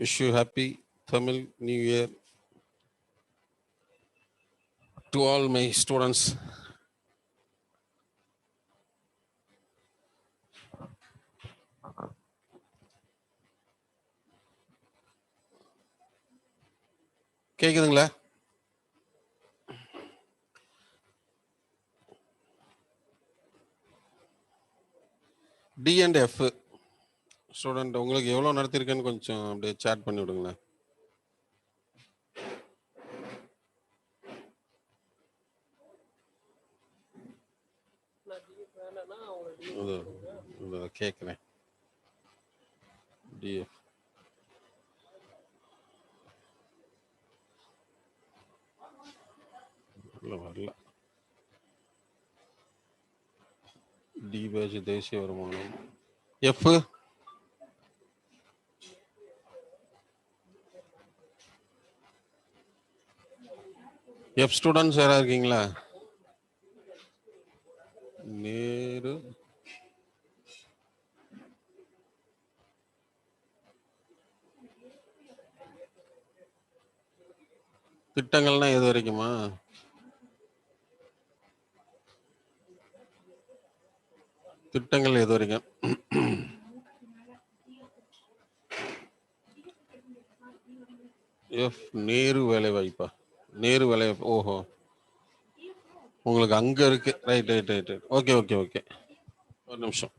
Wish you happy Tamil New Year to all my students. கேக்குதுங்களா? D and F student உங்களுக்கு எவ்வளோ நடத்திருக்கேன்னு கொஞ்சம் அப்படியே சேட் பண்ணி விடுங்களேன். கேட்குறேன். டிஎஃப் இல்லை வரல. டி பேஜ் தேசிய வருமானம் எஃப் எஃப் ஸ்டூடெண்ட்ஸ் யாராவது இருக்கீங்களா? நேரு திட்டங்கள்னா எது வரைக்குமா? திட்டங்கள் எது வரைக்கும்? எஃப் நேரு வேலை வாய்ப்பா? நேரு வேலை வாய்ப்பு. ஓஹோ, உங்களுக்கு அங்க இருக்கு. Right right right right. Okay okay okay, ஒரு நிமிஷம்.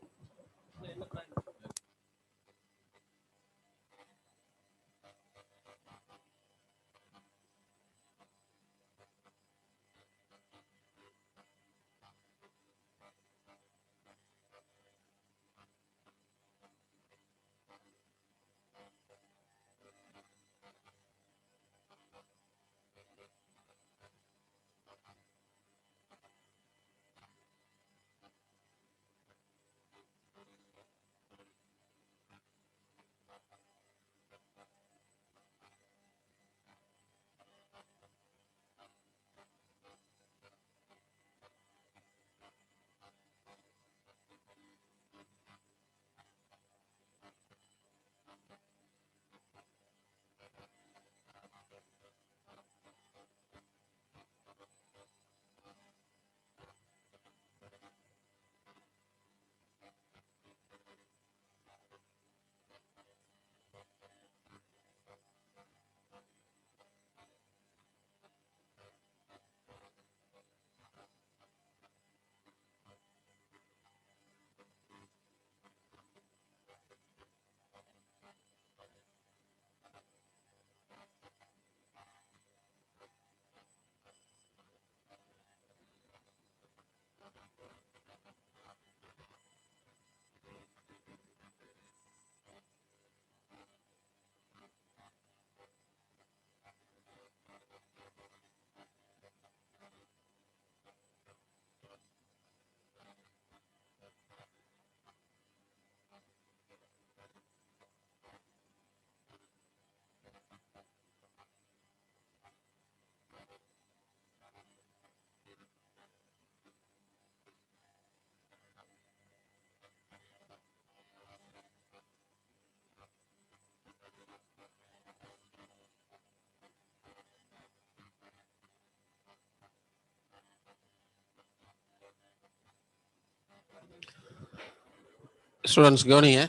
ஸ்டூடெண்ட்ஸ் கவனிங்க.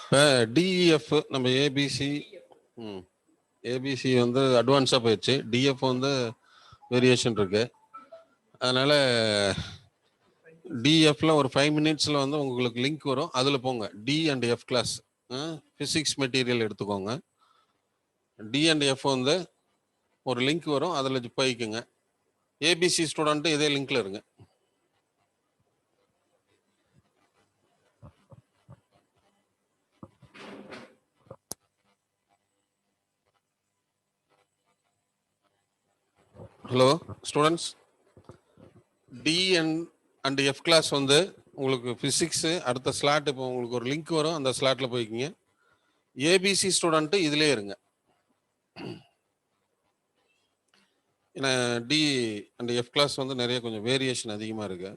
இப்போ டிஇஎஃப் நம்ம ஏபிசி ஏபிசி வந்து அட்வான்ஸாக போயிடுச்சு. டிஎஃப் வந்து வேரியேஷன் இருக்கு. அதனால டிஎஃப்ல ஒரு 5 மினிட்ஸில் வந்து உங்களுக்கு லிங்க் வரும், அதில் போங்க. D and F class physics material எடுத்துக்கோங்க. டி அண்ட் எஃப் வந்து ஒரு லிங்க் வரும், அதில் போய்க்குங்க. ஏபிசி ஸ்டூடெண்ட்டு இதே லிங்க்ல இருங்க. Hello students, D and F class வந்து உங்களுக்கு ஃபிசிக்ஸு அடுத்த ஸ்லாட். இப்போ உங்களுக்கு ஒரு லிங்க் வரும், அந்த ஸ்லாட்டில் போய்க்கிங்க. ஏபிசி ஸ்டூடெண்ட்டு இதிலே இருங்க. ஏன்னா டி அண்ட் எஃப் கிளாஸ் வந்து நிறைய கொஞ்சம் வேரியேஷன் அதிகமாக இருக்கு.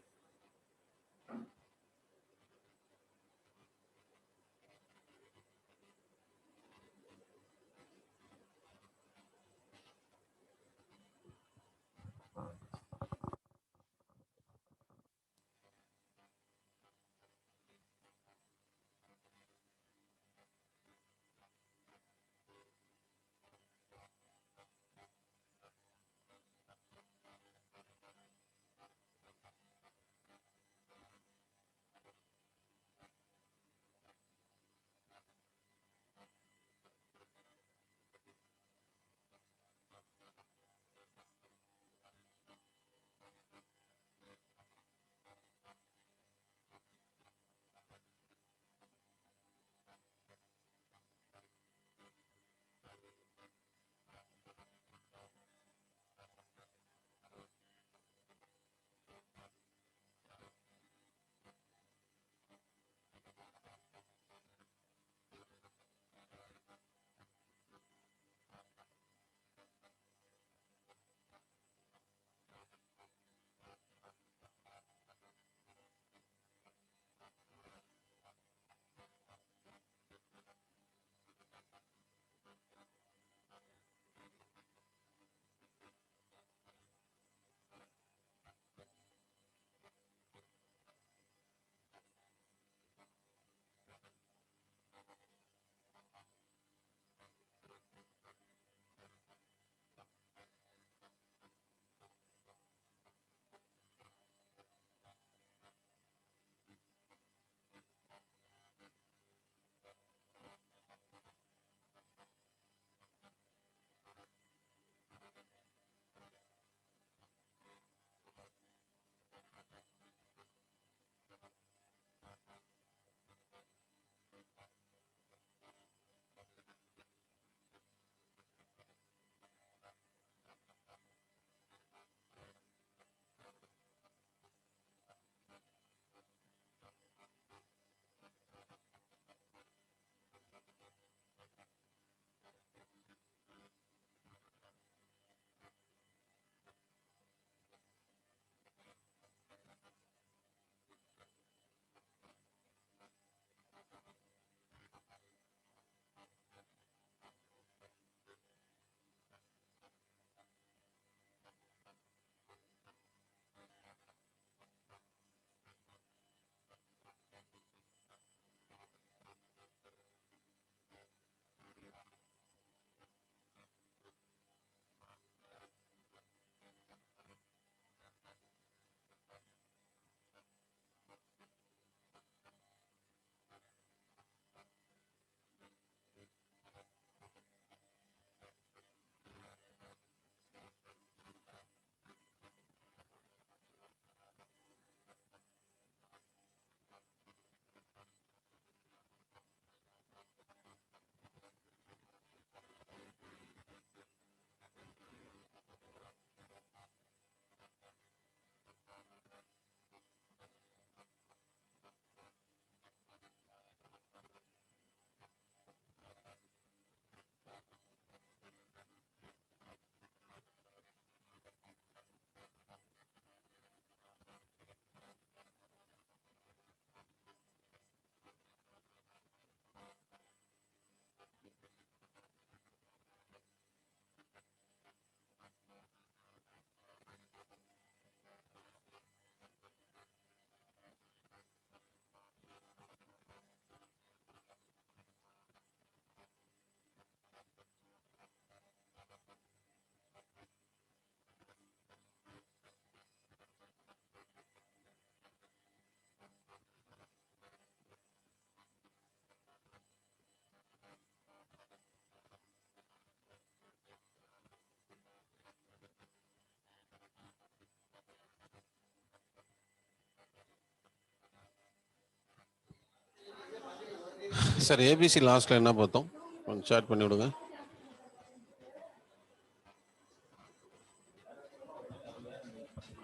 சார் ஏபிசி லாஸ்ட்ல என்ன பார்த்தோம்? கொஞ்சம் சாட் பண்ணி விடுங்க.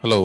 ஹலோ,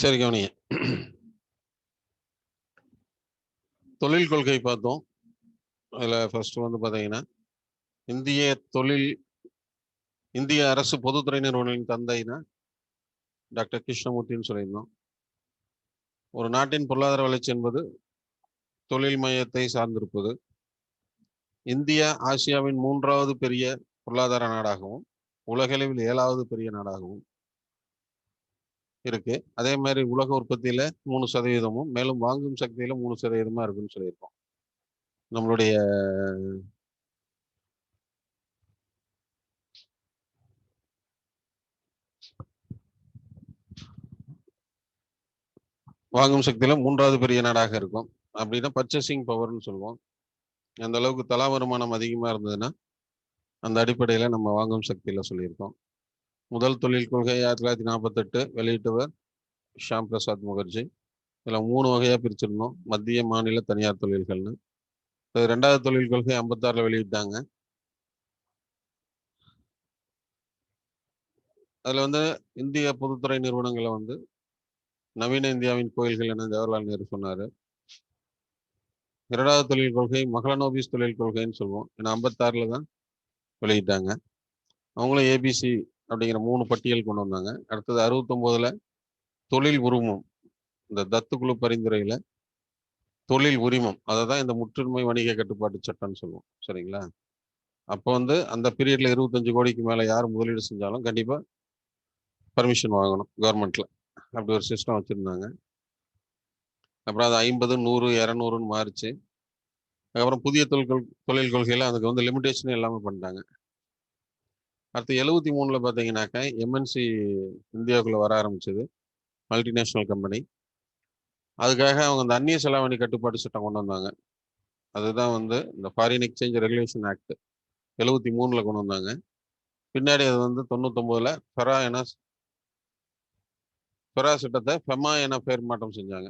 சரி கவனிங்க. தொழில் கொள்கை பார்த்தோம். அதில் ஃபர்ஸ்ட் வந்து பார்த்தீங்கன்னா இந்திய அரசு பொதுத்துறை நிறுவனங்களின் தந்தைனா டாக்டர் கிருஷ்ணமூர்த்தின்னு சொல்லியிருந்தோம். ஒரு நாட்டின் பொருளாதார வளர்ச்சி என்பது தொழில் மையத்தை சார்ந்திருப்பது. இந்தியா ஆசியாவின் 3வது பெரிய பொருளாதார நாடாகவும் உலகளவில் 7வது பெரிய நாடாகவும் இருக்கு. அதே மாதிரி உலக உற்பத்தியில 3%, மேலும் வாங்கும் சக்தியில 3% இருக்குன்னு சொல்லியிருக்கோம். நம்மளுடைய வாங்கும் சக்தியில 3வது பெரிய நாடாக இருக்கும். அப்படின்னா பர்ச்சேசிங் பவர்னு சொல்லுவோம். அந்த அளவுக்கு தலா வருமானம் அதிகமா இருந்ததுன்னா அந்த அடிப்படையில நம்ம வாங்கும் சக்தியில சொல்லியிருக்கோம். முதல் தொழில் கொள்கை 1948 வெளியிட்டவர் ஷாம் பிரசாத் முகர்ஜி. இதுல 3 வகையா பிரிச்சிருந்தோம், மத்திய, மாநில, தனியார் தொழில்கள்னு. 2வது தொழில் கொள்கை 56ல வெளியிட்டாங்க. அதுல வந்து இந்திய பொதுத்துறை நிறுவனங்களை வந்து நவீன இந்தியாவின் கோயில்கள் என ஜவஹர்லால் நேரு சொன்னாரு. 2வது தொழில் கொள்கை மகளனோபிஸ் தொழில் கொள்கைன்னு சொல்லுவோம். ஏன்னா 56ல தான் வெளியிட்டாங்க. அவங்களும் ஏபிசி அப்படிங்கிற 3 பட்டியல் கொண்டு வந்தாங்க. அடுத்தது 69ல தொழில் உரிமம், இந்த தத்து குழு பரிந்துரையில தொழில் உரிமம், அதை தான் இந்த முற்றுரிமை வணிக கட்டுப்பாட்டு சட்டம்னு சொல்லுவோம். சரிங்களா? அப்போ வந்து அந்த பீரியட்ல 25 கோடிக்கு மேல யார் முதலீடு செஞ்சாலும் கண்டிப்பா பர்மிஷன் வாங்கணும் கவர்மெண்ட்ல. அப்படி ஒரு சிஸ்டம் வச்சிருந்தாங்க. அப்புறம் அது 50, 100, 200ன்னு மாறிச்சு. அதுக்கப்புறம் புதிய தொழில் கொள்கையில அதுக்கு வந்து லிமிடேஷன் எல்லாமே பண்ணிட்டாங்க. அடுத்து 73ல பார்த்தீங்கன்னாக்கா எம்என்சி இந்தியாவுக்குள்ள வர ஆரம்பிச்சது, மல்டிநேஷனல் கம்பெனி. அதுக்காக அவங்க அந்த அந்நிய செலாவணி கட்டுப்பாட்டு சட்டம் கொண்டு வந்தாங்க. அதுதான் வந்து இந்த ஃபாரின் எக்ஸ்சேஞ்ச் ரெகுலேஷன் ஆக்ட் 73ல கொண்டு வந்தாங்க. பின்னாடி அது வந்து 99ல ஃபெரா சட்டத்தை ஃபெமா என பேர் மாற்றம் செஞ்சாங்க.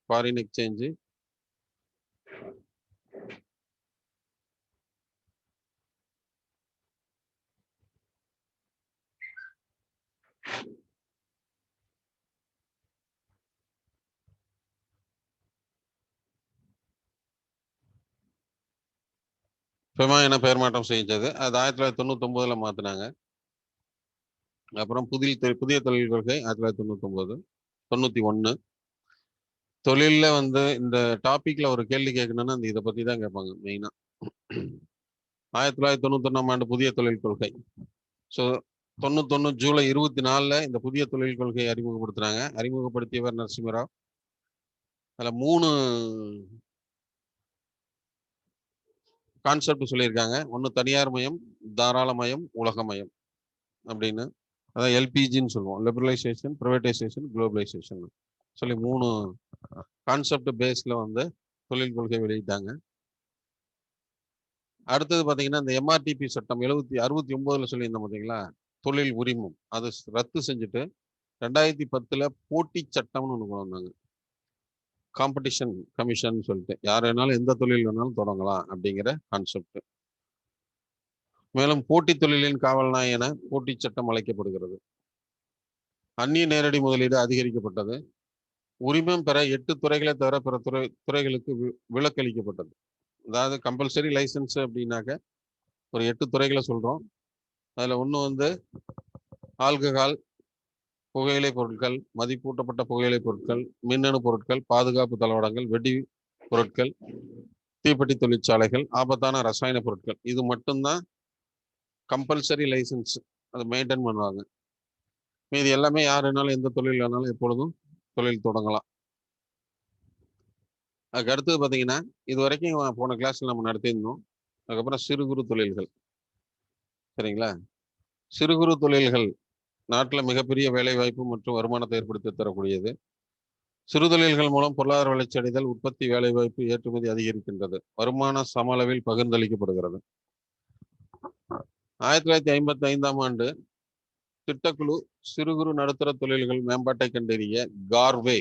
ஃபாரின் எக்ஸ்சேஞ்சு ஃபெமா என பெயர் மாற்றம் செஞ்சது. அது 1999ல் மாற்றினாங்க. அப்புறம் புதிய தொழில் கொள்கை 1999, 91. தொழிலில் வந்து இந்த டாப்பிக்கில் ஒரு கேள்வி கேட்கணும்னா அந்த இதை பற்றி தான் கேட்பாங்க மெயினாக. 1991ஆம் ஆண்டு புதிய தொழில் கொள்கை. ஸோ 91 ஜூலை 24 இந்த புதிய தொழில் கொள்கையை அறிமுகப்படுத்துறாங்க. அறிமுகப்படுத்தியவர் நரசிம்மராவ். அதில் 3 கான்செப்ட் சொல்லியிருக்காங்க. ஒன்று தனியார் மயம், தாராளமயம், உலகமயம் அப்படின்னு. அதான் எல்பிஜின்னு சொல்லுவோம். லிபரலைசேஷன், ப்ரைவேட்டைசேஷன், குளோபலைசேஷன் சொல்லி 3 கான்செப்ட் பேஸில் வந்து தொழில் கொள்கை வெளியிட்டாங்க. அடுத்தது பார்த்தீங்கன்னா இந்த எம்ஆர்டிபி சட்டம் 69ல் சொல்லியிருந்தோம் பார்த்தீங்களா, தொழில் உரிமம், அது ரத்து செஞ்சுட்டு 2010ல் போட்டி சட்டம்னு ஒன்று கொண்டு வந்தாங்க. காம்படிஷன் கமிஷன் சொல்லிட்டு யார் வேணாலும் எந்த தொழில் வேணாலும் தொடங்கலாம் அப்படிங்கிற கான்செப்ட். மேலும் போட்டி தொழிலின் காவல் நாய் என போட்டி சட்டம் அழைக்கப்படுகிறது. அந்நிய நேரடி முதலீடு அதிகரிக்கப்பட்டது. உரிமம் பெற 8 துறைகளை தவிர பிற துறைகளுக்கு விலக்களிக்கப்பட்டது. அதாவது கம்பல்சரி லைசன்ஸ் அப்படின்னாக்க ஒரு 8 துறைகளை சொல்றோம். அதுல ஒன்று வந்து ஆல்கஹால், புகையிலை பொருட்கள், மதிப்பூட்டப்பட்ட புகையிலை பொருட்கள், மின்னணு பொருட்கள், பாதுகாப்பு தளவாடங்கள், வெடி பொருட்கள், தீப்பெட்டி தொழிற்சாலைகள், ஆபத்தான ரசாயன பொருட்கள். இது மட்டும்தான் கம்பல்சரி லைசன்ஸ், அதை மெயின்டைன் பண்ணுவாங்க. மீது எல்லாமே யார் வேணாலும் எந்த தொழில் வேணாலும் எப்பொழுதும் தொழில் தொடங்கலாம். அதுக்கு அடுத்தது பார்த்தீங்கன்னா இது வரைக்கும் போன கிளாஸில் நம்ம நடத்தியிருந்தோம். அதுக்கப்புறம் சிறு குறு தொழில்கள். சரிங்களா? சிறு குறு தொழில்கள் நாட்டில் மிகப்பெரிய வேலைவாய்ப்பு மற்றும் வருமானத்தை ஏற்படுத்தி தரக்கூடியது. சிறு தொழில்கள் மூலம் பொருளாதார வளர்ச்சி அடைதல், உற்பத்தி, வேலைவாய்ப்பு, ஏற்றுமதி அதிகரிக்கின்றது. வருமானம் சம அளவில் பகிர்ந்தளிக்கப்படுகிறது. 1955ஆம் ஆண்டு திட்டக்குழு சிறு குறு நடுத்தர தொழில்கள் மேம்பாட்டை கண்டறிய கார்வே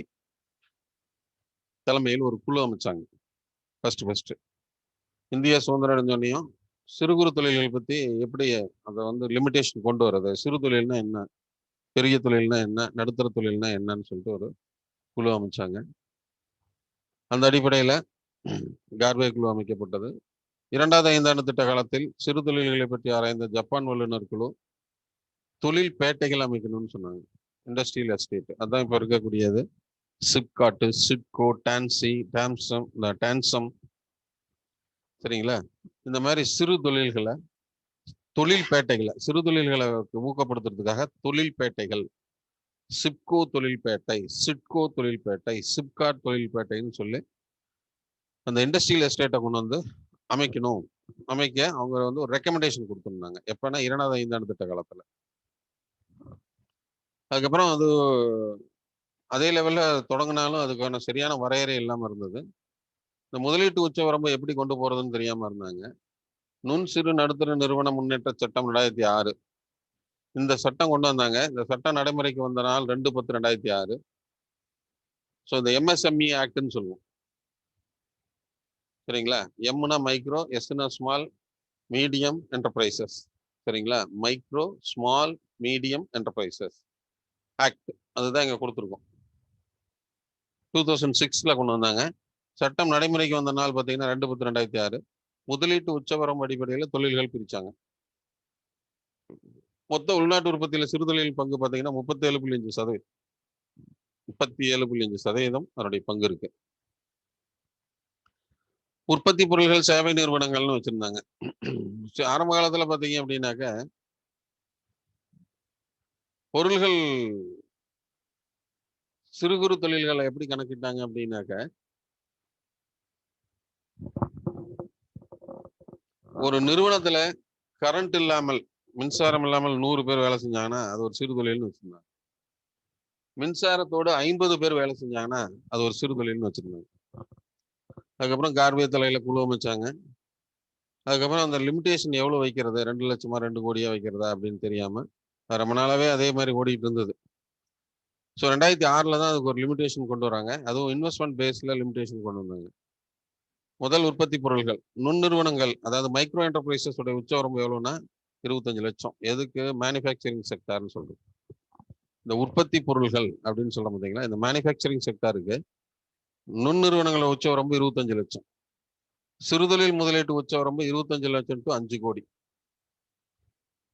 தலைமையில் ஒரு குழு அமைச்சாங்க. ஃபர்ஸ்ட் இந்திய சுதந்திரம் அடைஞ்சோன்னையும் சிறு குறு தொழில்கள் பற்றி எப்படி அதை வந்து லிமிடேஷன் கொண்டு வர்றது, சிறு தொழில்னா என்ன, பெரிய தொழில்னா என்ன, நடுத்தர தொழில்னா என்னன்னு சொல்லிட்டு ஒரு குழு அமைச்சாங்க. அந்த அடிப்படையில் கார்வே குழு அமைக்கப்பட்டது. 2வது ஐந்தாண்டு திட்ட காலத்தில் சிறு தொழில்களை பற்றி ஆராய்ந்த ஜப்பான் வல்லுநர் குழு தொழில் பேட்டைகள் அமைக்கணும்னு சொன்னாங்க. இண்டஸ்ட்ரியல் எஸ்டேட் அதான் இப்போ இருக்கக்கூடியது. சிப்காட்டு, சிப்கோ, டான்சி, டான்சம், சரிங்களா? இந்த மாதிரி சிறு தொழில்களை, தொழில் பேட்டைகளை, சிறு தொழில்களை ஊக்கப்படுத்துறதுக்காக தொழில் பேட்டைகள், சிப்கோ தொழில்பேட்டை, சிட்கோ தொழில்பேட்டை, சிப்காட் தொழில்பேட்டைன்னு சொல்லி அந்த இண்டஸ்ட்ரியல் எஸ்டேட்டை கொண்டு வந்து அமைக்க அவங்க வந்து ஒரு ரெக்கமெண்டேஷன் கொடுத்துருந்தாங்க. எப்பன்னா 2வது ஐந்தாண்டு திட்ட காலத்துல. அதுக்கப்புறம் அது அதே லெவல்ல தொடங்கினாலும் அதுக்கான சரியான வரையறை இல்லாம இருந்தது. இந்த முதலீட்டு உச்ச வரம்பை எப்படி கொண்டு போறதுன்னு தெரியாம இருந்தாங்க. நுண் சிறு நடுத்தர நிறுவன முன்னேற்ற சட்டம் 2006 இந்த சட்டம் கொண்டு வந்தாங்க. இந்த சட்டம் நடைமுறைக்கு வந்த நாள் 2/10/2006. ஸோ இந்த எம்எஸ்எம்இ ஆக்ட்னு சொல்லுவோம். சரிங்களா? எம்னா மைக்ரோ, எஸ்னா ஸ்மால் மீடியம் என்டர்பிரைசஸ். சரிங்களா? Micro small medium enterprises act அதுதான் இங்க கொடுத்துருக்கோம். 2006ல் கொண்டு வந்தாங்க. சட்டம் நடைமுறைக்கு வந்த நாள் பார்த்தீங்கன்னா 2/10/2006. முதலீட்டு உச்சவரம்பு அடிப்படையில் தொழில்கள் பிரிச்சாங்க. மொத்த உள்நாட்டு உற்பத்தியில் சிறுதொழில் பங்கு பார்த்தீங்கன்னா 37.5%. 37.5% அதனுடைய பங்கு இருக்கு. உற்பத்தி பொருள்கள் சேவை நிறுவனங்கள்னு வச்சிருந்தாங்க. ஆரம்ப காலத்துல பாத்தீங்க அப்படின்னாக்க பொருள்கள் சிறு குறு தொழில்களை எப்படி கணக்கிட்டாங்க அப்படின்னாக்க ஒரு நிறுவனத்துல கரண்ட் இல்லாமல், மின்சாரம் இல்லாமல் 100 பேர் வேலை செஞ்சாங்கன்னா அது ஒரு சிறு தொழில்னு வச்சிருந்தாங்க. மின்சாரத்தோடு 50 பேர் வேலை செஞ்சாங்கன்னா அது ஒரு சிறு தொழில்னு வச்சிருந்தாங்க. அதுக்கப்புறம் கார்வே தலையில குழு அமைச்சாங்க. அதுக்கப்புறம் அந்த லிமிடேஷன் எவ்வளவு வைக்கிறது, 2 லட்சமா 2 கோடியா வைக்கிறதா அப்படின்னு தெரியாம ரொம்ப நாளாவே அதே மாதிரி ஓடிட்டு இருந்தது. ஸோ 2006ல் தான் அதுக்கு ஒரு லிமிடேஷன் கொண்டு வராங்க. அதுவும் இன்வெஸ்ட்மெண்ட் பேஸ்ல லிமிடேஷன் கொண்டு வந்தாங்க. முதல் உற்பத்தி பொருள்கள் நுண்நிறுவனங்கள், அதாவது மைக்ரோ என்டர்பிரைசஸ் உடைய உச்சவரம்பு எவ்வளவுன்னா 25 லட்சம். எதுக்கு? மேனுஃபேக்சரிங் செக்டார்னு சொல்றோம். இந்த உற்பத்தி பொருள்கள் அப்படின்னு சொல்ல பார்த்தீங்களா, இந்த மேனுஃபேக்சரிங் செக்டாருக்கு நுண்நிறுவனங்களோட உச்சவரம்பு 25 லட்சம். சிறுதொழில் முதலீட்டு உச்சவரம்பு 25 லட்சம் டு 5 கோடி.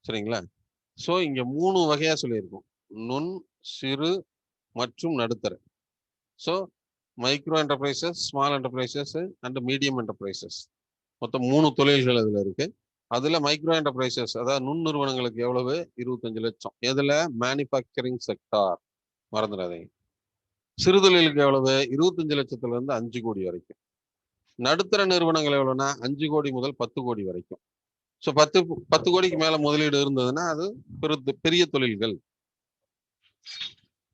சரிங்களா? ஸோ இங்க 3 வகையா சொல்லியிருக்கோம். நுண், சிறு மற்றும் நடுத்தர. So micro enterprises, small enterprises and medium enterprises. மொத்தம் 3 தொழில்கள் அதுல இருக்கு. அதுல மைக்ரோ என்டர்பிரைசஸ் அதாவது நுண் நிறுவனங்களுக்கு எவ்வளவு? 25 லட்சம். எதுல? Manufacturing sector. மறந்துடாதீங்க. சிறுதொழிலுக்கு எவ்வளவு? 25 லட்சத்துல இருந்து 5 கோடி வரைக்கும். நடுத்தர நிறுவனங்கள் எவ்வளவுன்னா 5 கோடி முதல் 10 கோடி வரைக்கும். ஸோ 10 கோடிக்கு மேல முதலீடு இருந்ததுன்னா அது பெரிய தொழில்கள்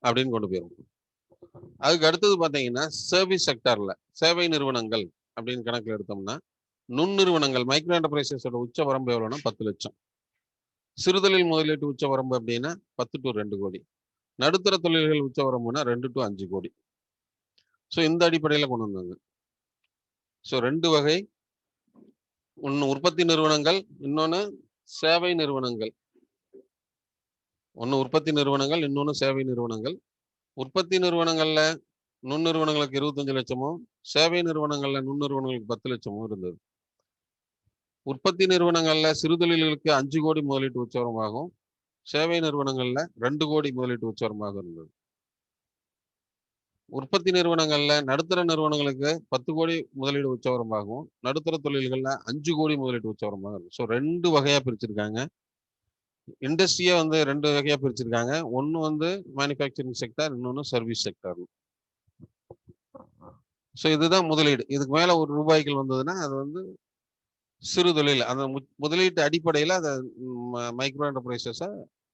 அப்படின்னு கொண்டு போயிருக்கும். அதுக்கு அடுத்தது பாத்தீங்கன்னா சர்வீஸ் செக்டார்ல சேவை நிறுவனங்கள் அப்படின்னு கணக்கில் எடுத்தோம்னா நுண்நிறுவனங்கள் மைக்ரோ என்டர்பிரைசஸோட உச்ச வரம்பு எவ்வளவுன்னா 10 லட்சம். சிறுதொழில் முதலீட்டு உச்ச வரம்பு அப்படின்னா 10 டு 2 கோடி. நடுத்தர தொழில்கள் உச்ச வரம்புனா 2 டு 5 கோடி. ஸோ இந்த அடிப்படையில கொண்டு வந்தாங்க. ஸோ 2 வகை, ஒன்னு உற்பத்தி நிறுவனங்கள், இன்னொன்னு சேவை நிறுவனங்கள். ஒன்னு உற்பத்தி நிறுவனங்கள், இன்னொன்னு சேவை நிறுவனங்கள். உற்பத்தி நிறுவனங்கள்ல நுண்நிறுவனங்களுக்கு 25 லட்சமும், சேவை நிறுவனங்கள்ல நுண்நிறுவனங்களுக்கு 10 லட்சமும் இருந்தது. உற்பத்தி நிறுவனங்கள்ல சிறுதொழில்களுக்கு 5 கோடி முதலீட்டு உச்சவரமாகும், சேவை நிறுவனங்கள்ல 2 கோடி முதலீட்டு உச்சவரமாக இருந்தது. உற்பத்தி நிறுவனங்கள்ல நடுத்தர நிறுவனங்களுக்கு 10 கோடி முதலீடு உச்சவரமாகும், நடுத்தர தொழில்கள்ல 5 கோடி முதலீட்டு உச்சவரமாக இருக்கும். ஸோ 2 வகையா பிரிச்சிருக்காங்க. இண்டஸ்ட்ரியை வந்து 2 வகையா பிரிச்சிருக்காங்க. ஒன்னு வந்து மேனுஃபேக்சரிங் செக்டார், இன்னொன்னு சர்வீஸ் செக்டார். ஸோ இதுதான் முதலீடு. இதுக்கு மேல ஒரு ரூபாய்கள் வந்ததுன்னா அது வந்து சிறு தொழில். அந்த முதலீட்டு அடிப்படையில் அதை மைக்ரோ என்டர்பிரைசஸா,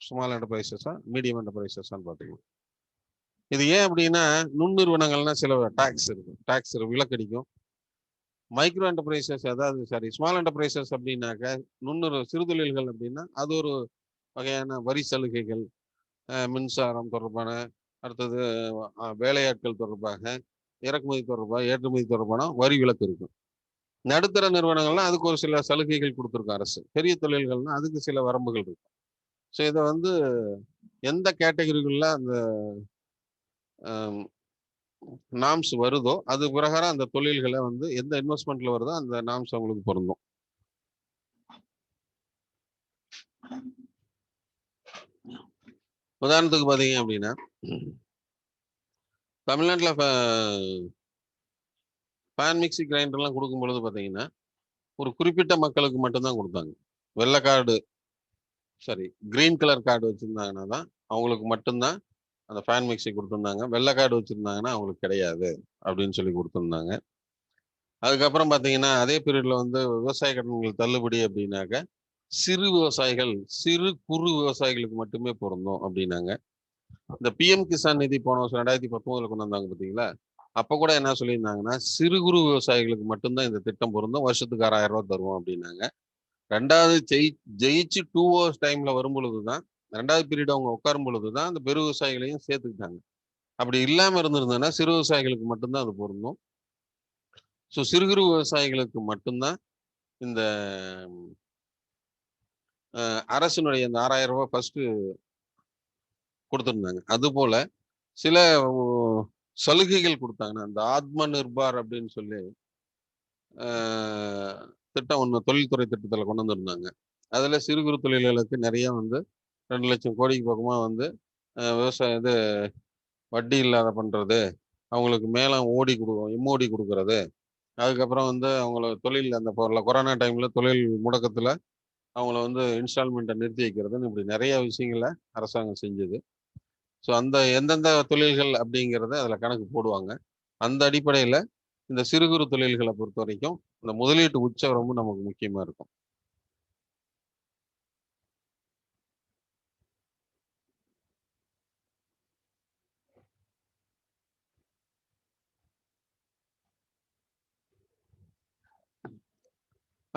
ஸ்மால் என்டர்பிரைசஸா, மீடியம் என்டர்பிரைசஸான்னு பார்த்துக்கலாம். இது ஏன் அப்படின்னா நுண்நிறுவனங்கள்னா சில டாக்ஸ் இருக்கும், டாக்ஸ் விலக்கடிக்கும். மைக்ரோ என்டர்பிரைசஸ் அதாவது ஸ்மால் என்டர்பிரைசஸ் அப்படின்னாக்க சிறுதொழில்கள் அப்படின்னா அது ஒரு வகையான வரி சலுகைகள், மின்சாரம் தொடர்பான, அடுத்தது வேலையாட்கள் தொடர்பாக, இறக்குமதி தொடர்பாக, ஏற்றுமதி தொடர்பான வரி விலக்கு இருக்கும். நடுத்தர நிறுவனங்கள்னா அதுக்கு ஒரு சில சலுகைகள் கொடுத்துருக்கும் அரசு. பெரிய தொழில்கள்னா அதுக்கு சில வரம்புகள் இருக்கும். ஸோ இதை வந்து எந்த கேட்டகரிக்குள்ள அந்த நாம்ஸ் வருதோ அது பிரகாரம் அந்த தொழில்களை வந்து எந்த இன்வெஸ்ட்மெண்ட்ல வருதோ அந்த நாம்ஸ் அவங்களுக்கு பொருந்தும். உதாரணத்துக்கு பாத்தீங்க அப்படின்னா தமிழ்நாட்டில் பேன் மிக்சி கிரைண்டர்லாம் கொடுக்கும் பொழுது பார்த்தீங்கன்னா ஒரு குறிப்பிட்ட மக்களுக்கு மட்டும்தான் கொடுத்தாங்க. வெள்ளை கார்டு கிரீன் கலர் கார்டு வச்சிருந்தாங்கன்னா தான் அவங்களுக்கு மட்டும்தான் அந்த ஃபேன் மிக்சி கொடுத்துருந்தாங்க. வெள்ளை கார்டு வச்சிருந்தாங்கன்னா அவங்களுக்கு கிடையாது அப்படின்னு சொல்லி கொடுத்துருந்தாங்க. அதுக்கப்புறம் பார்த்தீங்கன்னா அதே பீரியட்ல வந்து விவசாய கடன்கள் தள்ளுபடி அப்படின்னாக்க சிறு விவசாயிகள், சிறு குறு விவசாயிகளுக்கு மட்டுமே பொருந்தும் அப்படின்னாங்க. இந்த பிஎம் கிசான் நிதி போன வருஷம் 2019 கொண்டு வந்தாங்க பார்த்தீங்களா, அப்போ கூட என்ன சொல்லியிருந்தாங்கன்னா சிறு குறு விவசாயிகளுக்கு மட்டும்தான் இந்த திட்டம் பொருந்தும், வருஷத்துக்கு 6,000 ரூபாய் தருவோம் அப்படின்னாங்க. ரெண்டாவது ஜெயிச்சு 2 hours டைம்ல வரும் பொழுதுதான், ரெண்டாவது பீரியட் அவங்க உட்காரும் பொழுதுதான் அந்த பெரு விவசாயிகளையும் சேர்த்துக்கிட்டாங்க. அப்படி இல்லாம இருந்திருந்ததுன்னா சிறு விவசாயிகளுக்கு மட்டும்தான் அது பொருந்தும். ஸோ சிறு குறு விவசாயிகளுக்கு மட்டும்தான் இந்த அரசினுடைய இந்த 6,000 ரூபாய் ஃபர்ஸ்ட் கொடுத்துருந்தாங்க. அது போல சில சலுகைகள் கொடுத்தாங்கன்னா அந்த ஆத்ம நிர்பார் அப்படின்னு சொல்லி திட்டம் ஒன்று தொழில்துறை திட்டத்தில் கொண்டு வந்திருந்தாங்க. அதில் சிறு குறு தொழில்களுக்கு நிறைய வந்து 2 லட்சம் கோடிக்கு பக்கமாக வந்து விவசாய இது வட்டி இல்லாத பண்ணுறது, அவங்களுக்கு மேலே எம்ஓடி கொடுக்கறது, அதுக்கப்புறம் வந்து அவங்கள தொழில் அந்த கொரோனா டைமில் தொழில் முடக்கத்தில் அவங்கள வந்து இன்ஸ்டால்மெண்ட்டை நிறுத்தி வைக்கிறதுன்னு இப்படி நிறைய விஷயங்களை அரசாங்கம் செஞ்சது. ஸோ அந்த எந்தெந்த தொழில்கள் அப்படிங்கிறத அதில் கணக்கு போடுவாங்க. அந்த அடிப்படையில் இந்த சிறு குறு தொழில்களை பொறுத்த வரைக்கும் இந்த முதலீட்டு உச்சவரம்பு நமக்கு முக்கியமா இருக்கும்.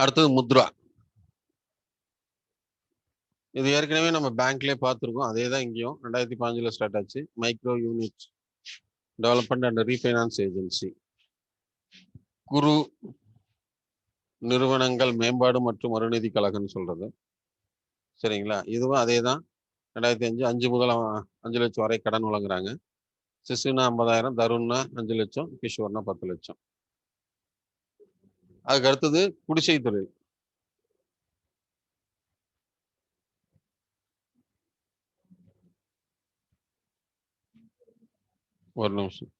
அடுத்தது முத்ரா. இது ஏற்கனவே நம்ம பேங்க்லேயே பார்த்துருக்கோம். அதே தான் இங்கேயும் 2015 ஸ்டார்ட் ஆச்சு. Micro unit development and refinance agency, குறு நிறுவனங்கள் மேம்பாடு மற்றும் மறுநிதி கழகம்னு சொல்றது. சரிங்களா? இதுவும் அதே தான். 2005 5 முதல் 5 லட்சம் வரை கடன் வழங்குறாங்க. சிசுனா 50,000, தருண்னா 5 லட்சம், கிஷோர்னா 10 லட்சம். அதுக்கு அடுத்தது குடிசை தொழில். ஒரு நிமிஷம்.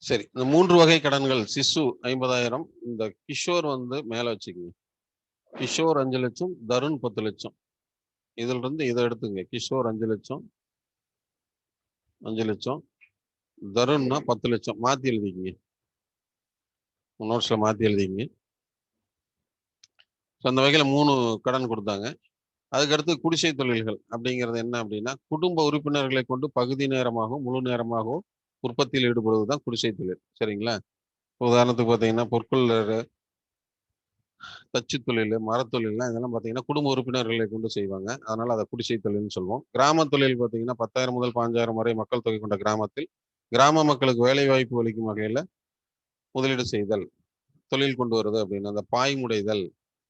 சரி, இந்த 3 வகை கடன்கள். சிசு 50,000, இந்த கிஷோர் வந்து மேல வச்சுக்கோங்க. கிஷோர் 5 லட்சம், தருண் 10 லட்சம். இதுல இருந்து இதை எடுத்துங்க. கிஷோர் 5 லட்சம், 5 லட்சம், தருண்னா 10 லட்சம். மாத்தி எழுதிக்கிங்க, நோட்ஸ்ல மாத்தி எழுதிங்க. அந்த வகையில 3 கடன் கொடுத்தாங்க. அதுக்கடுத்து குடிசை தொழில்கள் அப்படிங்கிறது என்ன அப்படின்னா, குடும்ப உறுப்பினர்களை கொண்டு பகுதி நேரமாகவும் முழு நேரமாகவும் உற்பத்தியில் ஈடுபடுவது தான் குடிசை தொழில். சரிங்களா? உதாரணத்துக்கு பார்த்தீங்கன்னா, பொற்கொள்ளர், தச்சு தொழில், மரத்தொழில்லாம் இதெல்லாம் பார்த்தீங்கன்னா குடும்ப உறுப்பினர்களை கொண்டு செய்வாங்க. அதனால அதை குடிசை தொழில்னு சொல்லுவோம். கிராம தொழில் பார்த்தீங்கன்னா 10,000 முதல் 15,000 வரை மக்கள் தொகை கொண்ட கிராமத்தில் கிராம மக்களுக்கு வேலை வாய்ப்பு அளிக்கும் வகையில் முதலீடு செய்தல், தொழில் கொண்டு வருது அப்படின்னு. அந்த பாய்முடைதல்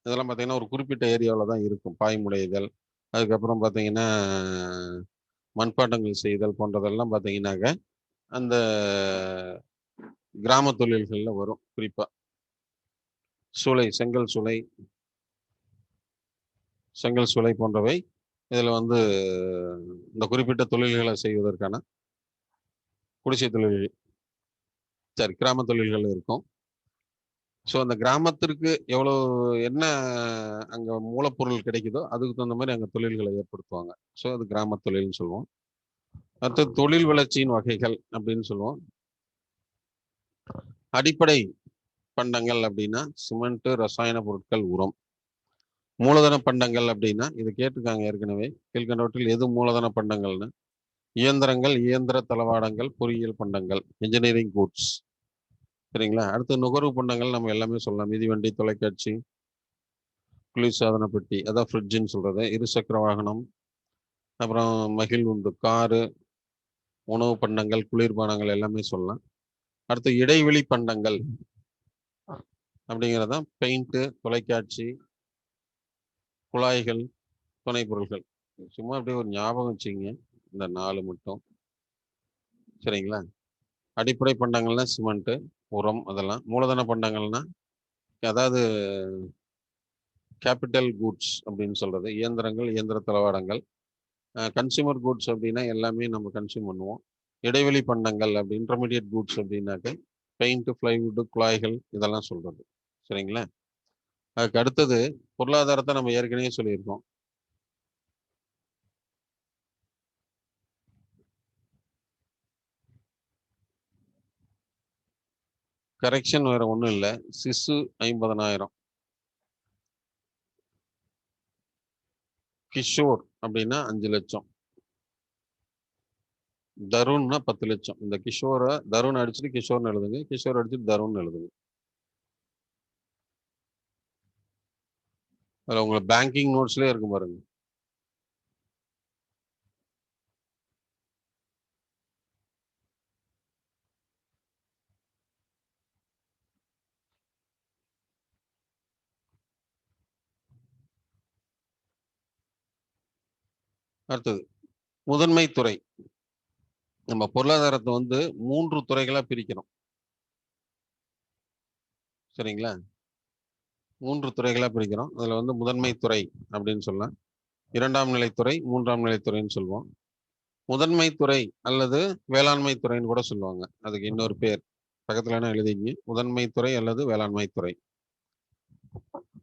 இதெல்லாம் பார்த்தீங்கன்னா ஒரு குறிப்பிட்ட ஏரியாவில் தான் இருக்கும். பாய்முடைதல், அதுக்கப்புறம் பார்த்தீங்கன்னா மண்பாண்டங்கள் செய்தல் போன்றதெல்லாம் பார்த்தீங்கன்னாக்க அந்த கிராம தொழில்களில் வரும். குறிப்பா சூளை, செங்கல் சூளை போன்றவை இதில் வந்து இந்த குறிப்பிட்ட தொழில்களை செய்வதற்கான குடிசை தொழில், சரி, கிராம தொழில்கள் இருக்கும். ஸோ அந்த கிராமத்திற்கு எவ்வளோ என்ன அங்கே மூலப்பொருள் கிடைக்குதோ அதுக்கு தகுந்த மாதிரி அங்கே தொழில்களை ஏற்படுத்துவாங்க. ஸோ அது கிராம தொழில்னு சொல்லுவோம். அடுத்து தொழில் வளர்ச்சியின் வகைகள் அப்படின்னு சொல்லுவோம். அடிப்படை பண்டங்கள் அப்படின்னா சிமெண்ட், ரசாயன பொருட்கள், உரம். மூலதன பண்டங்கள் அப்படின்னா இது கேட்டிருக்காங்க ஏற்கனவே. கீழ்கண்டவற்றில் எது மூலதன பண்டங்கள்னு? இயந்திரங்கள், இயந்திர தளவாடங்கள், பொறியியல் பண்டங்கள், இன்ஜினியரிங் கூட்ஸ். சரிங்களா? அடுத்து நுகர்வு பண்டங்கள் நம்ம எல்லாமே சொல்லலாம். மிதிவண்டி, தொலைக்காட்சி, குளிர்சாதன பெட்டி, அதான் ஃப்ரிட்ஜுன்னு சொல்றது, இருசக்கர வாகனம், அப்புறம் மகிழ்வுண்டு, காரு, உணவு பண்டங்கள், குளிர்பானங்கள் எல்லாமே சொல்லலாம். அடுத்து இடைவெளி பண்டங்கள் அப்படிங்கிறதான் பெயிண்ட்டு, தொலைக்காட்சி, குழாய்கள், துணை பொருட்கள். சும்மா அப்படியே ஒரு ஞாபகம் வச்சுங்க இந்த 4 மட்டும். சரிங்களா? அடிப்படை பண்டங்கள்னா சிமெண்ட்டு, உரம், அதெல்லாம். மூலதன பண்டங்கள்னா அதாவது கேபிட்டல் கூட்ஸ் அப்படின்னு சொல்றது, இயந்திரங்கள், இயந்திர தளவாடங்கள். கன்சியூமர் கூட்ஸ் அப்படின்னா எல்லாமே நம்ம கன்சியூம் பண்ணுவோம். இடைவெளி பண்டங்கள் அப்படி இன்டர்மீடியட் கூட்ஸ் அப்படின்னாக்க பெயிண்ட், பிளைவுட், குழாய்கள் இதெல்லாம் சொல்றது. சரிங்களா? அதுக்கு அடுத்தது பொருளாதாரத்தை நம்ம ஏற்கனவே சொல்லியிருக்கோம். கரெக்ஷன் வேற ஒன்றும் இல்லை. சிசு 50,000, கிஷோர் அப்படின்னா 5 லட்சம், தருண்னா 10 லட்சம். இந்த கிஷோரை தருண் அடிச்சுட்டு கிஷோர்னு எழுதுங்க, கிஷோர் அடிச்சுட்டு தருண் எழுதுங்க. அதில் உங்களுக்கு பேங்கிங் நோட்ஸ்லேயே இருக்கும் பாருங்க. அடுத்தது முதன்மை துறை. நம்ம பொருளாதாரத்தை வந்து 3 துறைகளா பிரிக்கிறோம். சரிங்களா? 3 துறைகளா பிரிக்கிறோம். அதுல வந்து முதன்மை துறை அப்படின்னு சொல்லலாம். இரண்டாம் நிலைத்துறை, மூன்றாம் நிலைத்துறைன்னு சொல்லுவோம். முதன்மை துறை அல்லது வேளாண்மை துறைன்னு கூட சொல்லுவாங்க. அதுக்கு இன்னொரு பேர் பக்கத்துல எழுதிங்க, முதன்மை துறை அல்லது வேளாண்மை துறை.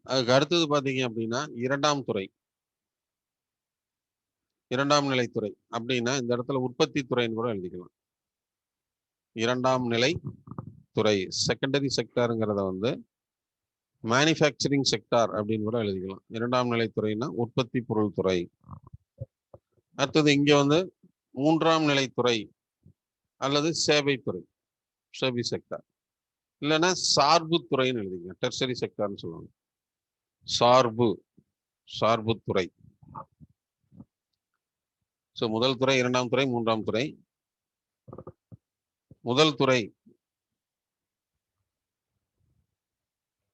அதுக்கு அடுத்தது பாத்தீங்க அப்படின்னா இரண்டாம் துறை, இரண்டாம் நிலைத்துறை அப்படின்னா இந்த இடத்துல உற்பத்தி துறைன்னு கூட எழுதிக்கலாம். இரண்டாம் நிலை துறை, செகண்டரி செக்டாருங்கிறத வந்து மேனுஃபேக்சரிங் செக்டார் அப்படின்னு கூட எழுதிக்கலாம். இரண்டாம் நிலை துறைனா உற்பத்தி பொருள் துறை. அடுத்தது இங்க வந்து மூன்றாம் நிலை துறை அல்லது சேவை துறை, சர்வீஸ் செக்டார். இல்லைன்னா சார்பு துறைன்னு எழுதிங்க, டெர்சரி செக்டார்னு சொல்லுவாங்க. சார்பு துறை. ஸோ முதல் துறை, இரண்டாம் துறை, மூன்றாம் துறை. முதல் துறை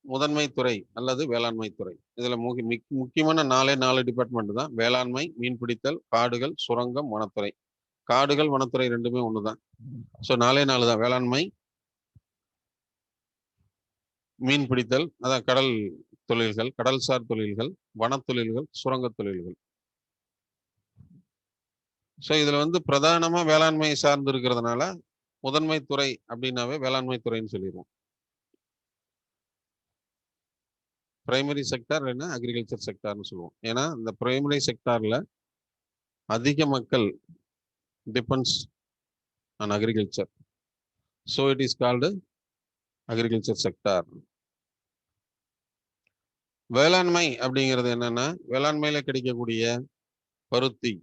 முதன்மை துறை அல்லது வேளாண்மை துறை. இதுல முக்கியமான 4 டிபார்ட்மெண்ட் தான். வேளாண்மை, மீன்பிடித்தல், காடுகள், சுரங்கம், வனத்துறை. காடுகள், வனத்துறை ரெண்டுமே ஒண்ணுதான். ஸோ 4 தான். வேளாண்மை, மீன் பிடித்தல், அதான் கடல் தொழில்கள், கடல்சார் தொழில்கள், வனத்தொழில்கள், சுரங்க தொழில்கள். ஸோ இதுல வந்து பிரதானமா வேளாண்மை சார்ந்து இருக்கிறதுனால முதன்மை துறை அப்படின்னாவே வேளாண்மை துறைன்னு சொல்லிடுவோம். பிரைமரி செக்டார் இல்லைன்னா அக்ரிகல்ச்சர் செக்டார்னு சொல்லுவோம். ஏன்னா இந்த பிரைமரி செக்டார்ல அதிக மக்கள் depends on agriculture. So it is called agriculture sector. வேளாண்மை அப்படிங்கிறது என்னன்னா, வேளாண்மையில கிடைக்கக்கூடிய பருத்தி,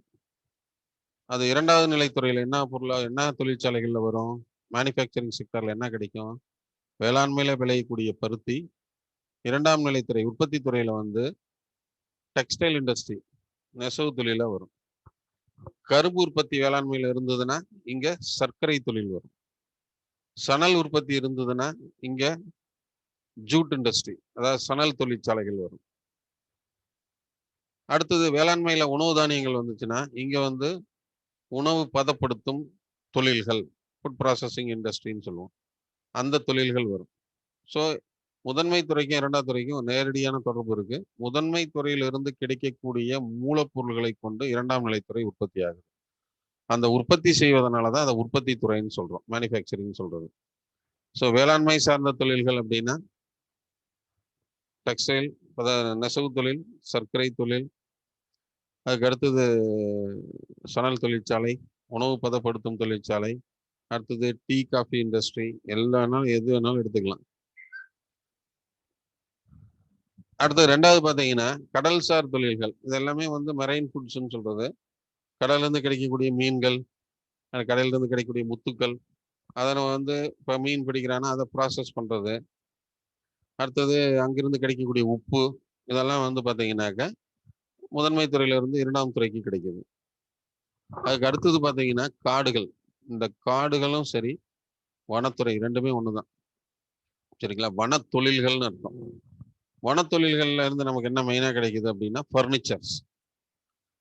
அது இரண்டாவது நிலைத்துறையில என்ன பொருளா, என்ன தொழிற்சாலைகள்ல வரும்? மேனுஃபேக்சரிங் செக்டர்ல என்ன கிடைக்கும்? வேளாண்மையில விளையக்கூடிய பருத்தி. இரண்டாம் நிலைத்துறை உற்பத்தி துறையில வந்து டெக்ஸ்டைல் இண்டஸ்ட்ரி, நெசவு தொழில வரும். கரும்பு உற்பத்தி வேளாண்மையில இருந்ததுன்னா இங்க சர்க்கரை தொழில் வரும். சணல் உற்பத்தி இருந்ததுன்னா இங்க ஜூட் இண்டஸ்ட்ரி, அதாவது சணல் தொழிற்சாலைகள் வரும். அடுத்தது வேளாண்மையில உணவு தானியங்கள் வந்துச்சுன்னா இங்க வந்து உணவு பதப்படுத்தும் தொழில்கள், ஃபுட் ப்ராசஸிங் இண்டஸ்ட்ரின்னு சொல்லுவோம், அந்த தொழில்கள் வரும். ஸோ முதன்மை துறைக்கும் இரண்டாம் துறைக்கும் நேரடியான தொடர்பு இருக்கு. முதன்மை துறையிலிருந்து கிடைக்கக்கூடிய மூலப்பொருள்களை கொண்டு இரண்டாம் நிலைத்துறை உற்பத்தி ஆகுது. அந்த உற்பத்தி செய்வதனால தான் அதை உற்பத்தி துறைன்னு சொல்றோம், மேனுஃபேக்சரிங் சொல்றது. ஸோ வேளாண்மை சார்ந்த தொழில்கள் அப்படின்னா டெக்ஸ்டைல், நெசவு தொழில், சர்க்கரை தொழில், அதுக்கு அடுத்தது சணல் தொழிற்சாலை, உணவு பதப்படுத்தும் தொழிற்சாலை, அடுத்தது டீ காஃபி இண்டஸ்ட்ரி, எல்லானாலும் எது வேணாலும் எடுத்துக்கலாம். அடுத்தது ரெண்டாவது பார்த்தீங்கன்னா கடல்சார் தொழில்கள். இது எல்லாமே வந்து மெரைன் ஃபுட்ஸ்ன்னு சொல்றது. கடல்ல இருந்து கிடைக்கக்கூடிய மீன்கள், கடல்ல இருந்து கிடைக்கக்கூடிய முத்துக்கள், அதை வந்து இப்போ மீன் பிடிக்கிறான்னா அதை ப்ராசஸ் பண்றது. அடுத்தது அங்கிருந்து கிடைக்கக்கூடிய உப்பு, இதெல்லாம் வந்து பார்த்தீங்கன்னாக்க முதன்மை துறையில இருந்து இரண்டாம் துறைக்கு கிடைக்குது. அதுக்கு அடுத்தது பார்த்தீங்கன்னா காடுகள். இந்த காடுகளும் சரி, வனத்துறை ரெண்டுமே ஒண்ணுதான். சரிங்களா? வன தொழில்கள்னு அர்த்தம். வனத்தொழில்கள்ல இருந்து நமக்கு என்ன மெயினா கிடைக்குது அப்படின்னா ஃபர்னிச்சர்ஸ்.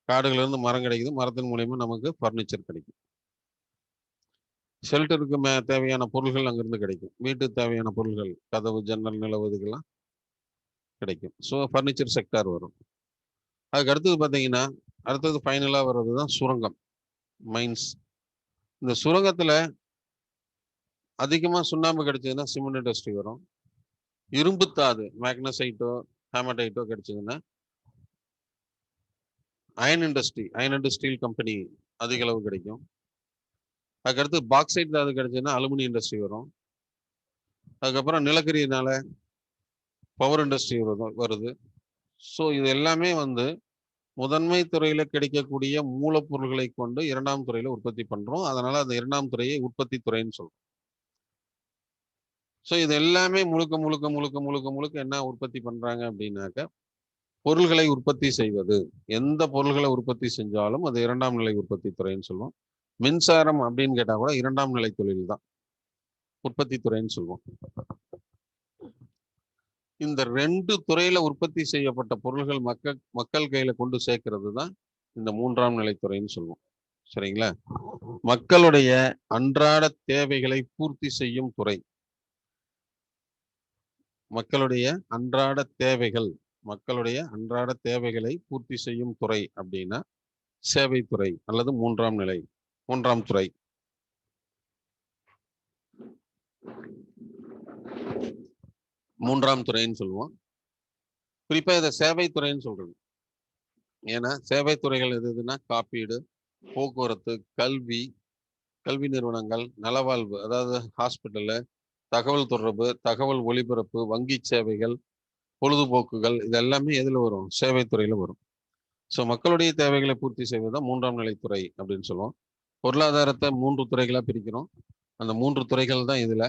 காடுகள்ல இருந்து மரம் கிடைக்குது, மரத்தின் மூலியமா நமக்கு ஃபர்னிச்சர் கிடைக்கும். ஷெல்டருக்கு தேவையான பொருள்கள் அங்கிருந்து கிடைக்கும். வீட்டுக்கு தேவையான பொருள்கள், கதவு, ஜன்னல், நிலவு, இதுக்கெல்லாம் கிடைக்கும். ஸோ ஃபர்னிச்சர் செக்டார் வரும். அதுக்கு அடுத்தது பார்த்தீங்கன்னா அடுத்தது ஃபைனலா வர்றது தான் சுரங்கம், மைன்ஸ். இந்த சுரங்கத்துல அதிகமா சுண்ணாம்பு கிடைச்சதுன்னா சிமெண்ட் இண்டஸ்ட்ரி வரும். இரும்புத்தாது, மேக்னசைட்டோ ஹேமடைட்டோ கிடைச்சதுன்னா iron industry, iron and steel company அதிக அளவு கிடைக்கும். அதுக்கடுத்து பாக்சைட் தாது கிடைச்சதுன்னா அலுமினி இண்டஸ்ட்ரி வரும். அதுக்கப்புறம் நிலக்கரியினால பவர் இண்டஸ்ட்ரி வருது. ஸோ இது எல்லாமே வந்து முதன்மை துறையில கிடைக்கக்கூடிய மூலப்பொருள்களை கொண்டு இரண்டாம் துறையில உற்பத்தி பண்றோம். அதனால அந்த இரண்டாம் துறையை உற்பத்தி துறைன்னு சொல்றோம். ஸோ இது எல்லாமே முழுக்க முழுக்க முழுக்க முழுக்க முழுக்க என்ன உற்பத்தி பண்றாங்க அப்படின்னாக்க பொருள்களை உற்பத்தி செய்வது. எந்த பொருள்களை உற்பத்தி செஞ்சாலும் அது இரண்டாம் நிலை உற்பத்தி துறைன்னு சொல்லுவோம். மின்சாரம் அப்படின்னு கேட்டா கூட இரண்டாம் நிலை தொழில் தான், உற்பத்தி துறைன்னு சொல்லுவோம். இந்த 2 துறையில உற்பத்தி செய்யப்பட்ட பொருள்கள் மக்கள் கையில கொண்டு சேர்க்கிறது தான் இந்த மூன்றாம் நிலைத்துறைன்னு சொல்லுவோம். சரிங்களா? மக்களுடைய அன்றாட தேவைகளை பூர்த்தி செய்யும் துறை. மக்களுடைய அன்றாட தேவைகள், மக்களுடைய அன்றாட தேவைகளை பூர்த்தி செய்யும் துறை அப்படின்னா சேவைத்துறை அல்லது மூன்றாம் துறை. மூன்றாம் துறைன்னு சொல்லுவோம். குறிப்பா இதை சேவைத்துறைன்னு சொல்றது. ஏன்னா சேவைத்துறைகள் எதுனா காப்பீடு, போக்குவரத்து, கல்வி நிறுவனங்கள், நலவாழ்வு, அதாவது ஹாஸ்பிட்டலு, தகவல் தொடர்பு, தகவல் ஒலிபரப்பு, வங்கி சேவைகள், பொழுதுபோக்குகள், இது எல்லாமே எதுல வரும்? சேவைத்துறையில வரும். ஸோ மக்களுடைய தேவைகளை பூர்த்தி செய்வதுதான் மூன்றாம் நிலைத்துறை அப்படின்னு சொல்லுவோம். பொருளாதாரத்தை 3 துறைகளா பிரிக்கிறோம். அந்த 3 துறைகள் தான் இதுல.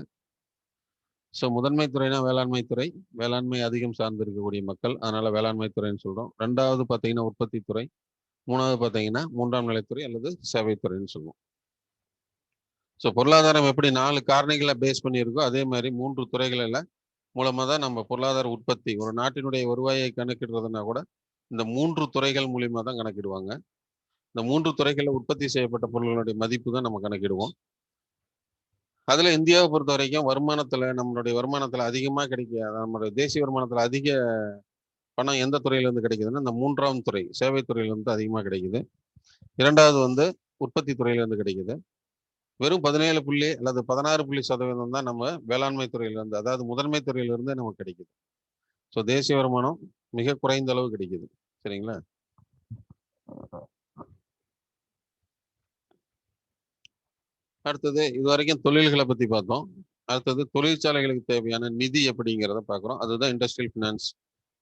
ஸோ முதன்மை துறைனா வேளாண்மை துறை, வேளாண்மை அதிகம் சார்ந்து இருக்கக்கூடிய மக்கள், அதனால வேளாண்மை துறைன்னு சொல்றோம். 2வது பார்த்தீங்கன்னா உற்பத்தி துறை, 3வது பார்த்தீங்கன்னா மூன்றாம் நிலைத்துறை அல்லது சேவைத்துறைன்னு சொல்லுவோம். ஸோ பொருளாதாரம் எப்படி 4 காரணிகளை பேஸ் பண்ணியிருக்கோ அதே மாதிரி 3 துறைகளில் மூலமாக தான் நம்ம பொருளாதார உற்பத்தி, ஒரு நாட்டினுடைய வருவாயை கணக்கிடுறதுனா கூட இந்த 3 துறைகள் மூலியமா தான் கணக்கிடுவாங்க. இந்த 3 துறைகளில் உற்பத்தி செய்யப்பட்ட பொருட்களுடைய மதிப்பு தான் நம்ம கணக்கிடுவோம். அதுல இந்தியாவை பொறுத்த வரைக்கும் நம்மளுடைய வருமானத்துல அதிகமா நம்மளுடைய தேசிய வருமானத்துல அதிக பணம் எந்த துறையிலிருந்து கிடைக்குதுன்னா இந்த 3ஆம் துறை சேவைத்துறையிலிருந்து அதிகமா கிடைக்குது. 2வது உற்பத்தி துறையிலிருந்து கிடைக்குது. வெறும் 17 அல்லது 16% தான் நம்ம வேளாண்மை துறையிலிருந்து, அதாவது முதன்மை துறையிலிருந்து நமக்கு கிடைக்குது. ஸோ தேசிய வருமானம் மிக குறைந்த அளவு கிடைக்குது. சரிங்களா? அடுத்தது இது வரைக்கும் தொழில்களை பத்தி பார்த்தோம். அடுத்தது தொழிற்சாலைகளுக்கு தேவையான நிதி எப்படிங்கிறத பார்க்குறோம். அதுதான் இண்டஸ்ட்ரியல் ஃபினான்ஸ்,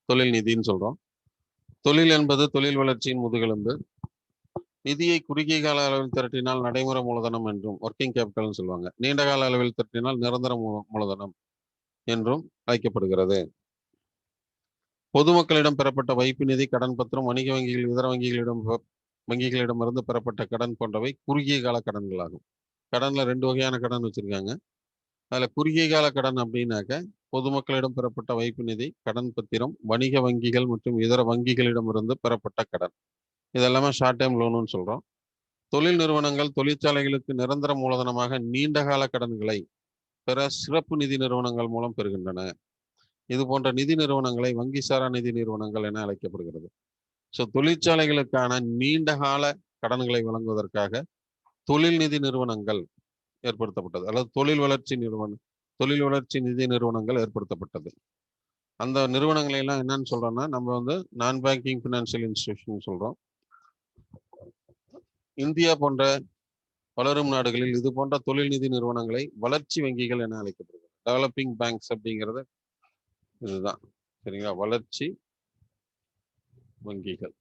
தொழில் நிதின்னு சொல்றோம். தொழில் என்பது தொழில் வளர்ச்சியின் முதுகெலும்பு. நிதியை குறுகிய கால அளவில் திரட்டினால் நடைமுறை மூலதனம் என்றும், ஒர்க்கிங் கேபிட்டல்னு சொல்லுவாங்க. நீண்ட கால அளவில் திரட்டினால் நிரந்தர மூலதனம் என்றும் அழைக்கப்படுகிறது. பொதுமக்களிடம் பெறப்பட்ட வைப்பு நிதி, கடன் பத்திரம், வணிக வங்கிகள், இதர வங்கிகளிடமிருந்து பெறப்பட்ட கடன் போன்றவை குறுகிய கால கடன்களாகும். கடன்ல 2 வகையான கடன் வச்சிருக்காங்க. அதுல குறுகிய கால கடன் அப்படின்னாக்க பொதுமக்களிடம் பெறப்பட்ட வைப்பு நிதி, கடன் பத்திரம், வணிக வங்கிகள் மற்றும் இதர வங்கிகளிடமிருந்து பெறப்பட்ட கடன், இதெல்லாமே ஷார்ட் டைம் லோனுன்னு சொல்றோம். தொழில் நிறுவனங்கள் தொழிற்சாலைகளுக்கு நிரந்தர மூலதனமாக நீண்ட கால கடன்களை பெற சிறப்பு நிதி நிறுவனங்கள் மூலம் பெறுகின்றன. இது போன்ற நிதி நிறுவனங்களை வங்கி சாரா நிதி நிறுவனங்கள் என அழைக்கப்படுகிறது. ஸோ தொழிற்சாலைகளுக்கான நீண்ட கால கடன்களை வழங்குவதற்காக தொழில் நிதி நிறுவனங்கள் ஏற்படுத்தப்பட்டது, அல்லது தொழில் வளர்ச்சி நிதி நிறுவனங்கள் ஏற்படுத்தப்பட்டது. அந்த நிறுவனங்களை எல்லாம் என்னன்னு சொல்றோம்னா நம்ம நான் பேங்கிங் பினான்சியல் இன்ஸ்டிடியூஷன் சொல்றோம். இந்தியா போன்ற வளரும் நாடுகளில் இது போன்ற தொழில் நிதி நிறுவனங்களை வளர்ச்சி வங்கிகள் என அழைக்கப்படுகிறது. டெவலப்பிங் பேங்க்ஸ் அப்படிங்கிறது இதுதான். சரிங்களா? வளர்ச்சி வங்கிகள்.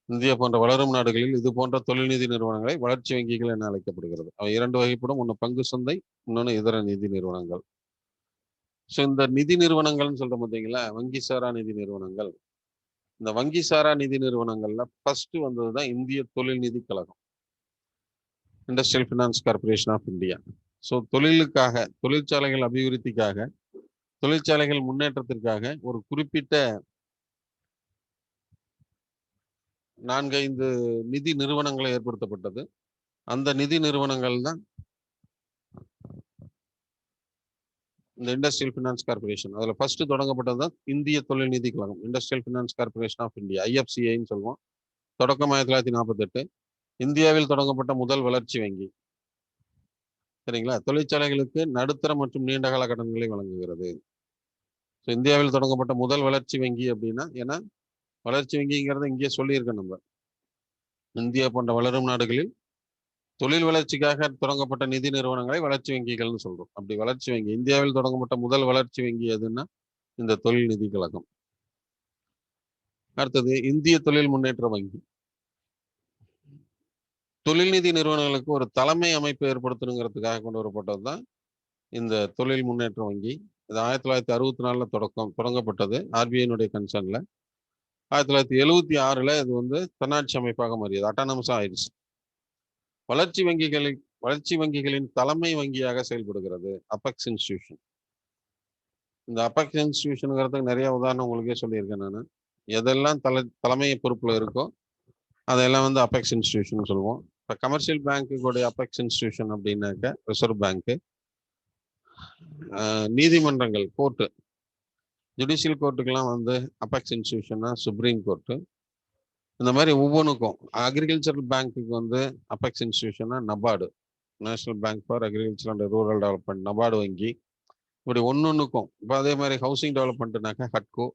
இந்தியா போன்ற வளரும் நாடுகளில் இது போன்ற தொழில் நிதி நிறுவனங்களை வளர்ச்சி வங்கிகள் என அழைக்கப்படுகிறது. அவை 2 வகைப்படும். ஒன்று பங்கு சந்தை, இன்னொன்று இதர நிதி நிறுவனங்கள். ஸோ இந்த நிதி நிறுவனங்கள்னு சொல்றோம் பார்த்தீங்களா, வங்கி சாரா நிதி நிறுவனங்கள். இந்த வங்கி சாரா நிதி நிறுவனங்கள்ல ஃபர்ஸ்ட் வந்ததுதான் இந்திய தொழில் நிதி கழகம், industrial finance corporation of India. So தொழிற்சாலைகள் அபிவிருத்திக்காக, தொழிற்சாலைகள் முன்னேற்றத்திற்காக ஒரு குறிப்பிட்ட 4-5 நிதி நிறுவனங்களை ஏற்படுத்தப்பட்டது. அந்த நிதி நிறுவனங்கள் தான் இந்த இண்டஸ்ட்ரியல் ஃபினான்ஸ் கார்பரேஷன். அதுல ஃபர்ஸ்ட் தொடங்கப்பட்டது தான் இந்திய தொழில் நிதி கழகம், industrial finance corporation of India, IFCIன்னு சொல்லுவோம். தொடக்கம் 1948. இந்தியாவில் தொடங்கப்பட்ட முதல் வளர்ச்சி வங்கி. சரிங்களா? தொழிற்சாலைகளுக்கு நடுத்தர மற்றும் நீண்டகால கடன்களை வழங்குகிறது. ஸோ இந்தியாவில் தொடங்கப்பட்ட முதல் வளர்ச்சி வங்கி அப்படின்னா, ஏன்னா வளர்ச்சி வங்கிங்கிறத இங்கே சொல்லியிருக்கோம் நம்ம. இந்தியா போன்ற வளரும் நாடுகளில் தொழில் வளர்ச்சிக்காக தொடங்கப்பட்ட நிதி நிறுவனங்களை வளர்ச்சி வங்கிகள்னு சொல்றோம். அப்படி வளர்ச்சி வங்கி இந்தியாவில் தொடங்கப்பட்ட முதல் வளர்ச்சி வங்கி எதுன்னா இந்த தொழில் நிதி கழகம். அடுத்தது இந்திய தொழில் முன்னேற்ற வங்கி. தொழில் நிதி நிறுவனங்களுக்கு ஒரு தலைமை அமைப்பு ஏற்படுத்தணுங்கிறதுக்காக கொண்டு வரப்பட்டது தான் இந்த தொழில் முன்னேற்ற வங்கி. இது 1964 தொடங்கப்பட்டது RBI கன்சர்ன்ல. 1976 இது தன்னாட்சி அமைப்பாக மாறியது, அட்டானமஸா ஆயிடுச்சு. வளர்ச்சி வங்கிகளின் தலைமை வங்கியாக செயல்படுகிறது அபெக்ஸ் இன்ஸ்டிடியூஷன். இந்த அபெக்ஸ் இன்ஸ்டிடியூஷனுங்கிறதுக்கு நிறைய உதாரணம் உங்களுக்கே சொல்லியிருக்கேன் நான். எதெல்லாம் தலைமை பொறுப்புல இருக்கோ அதெல்லாம் அபெக்ஸ் இன்ஸ்டிடியூஷன் சொல்லுவோம். இப்போ கமர்ஷியல் பேங்க்குடைய அபெக்ஸ் இன்ஸ்டிடியூஷன் அப்படின்னாக்க ரிசர்வ் பேங்க்கு. நீதிமன்றங்கள், கோர்ட்டு, ஜுடிஷியல் கோர்ட்டுக்கெல்லாம் வந்து அபெக்ஸ் இன்ஸ்டிடியூஷன்னா சுப்ரீம் கோர்ட்டு. இந்த மாதிரி ஒவ்வொன்றுக்கும் அக்ரிகல்ச்சரல் பேங்க்குக்கு வந்து அபெக்ஸ் இன்ஸ்டிடியூஷன்னா NABARD, national bank for agriculture and rural development, NABARD வங்கி. இப்படி ஒன்னொன்னுக்கும் இப்போ அதே மாதிரி ஹவுசிங் டெவலப்மெண்ட்னாக்கா ஹட்கோ.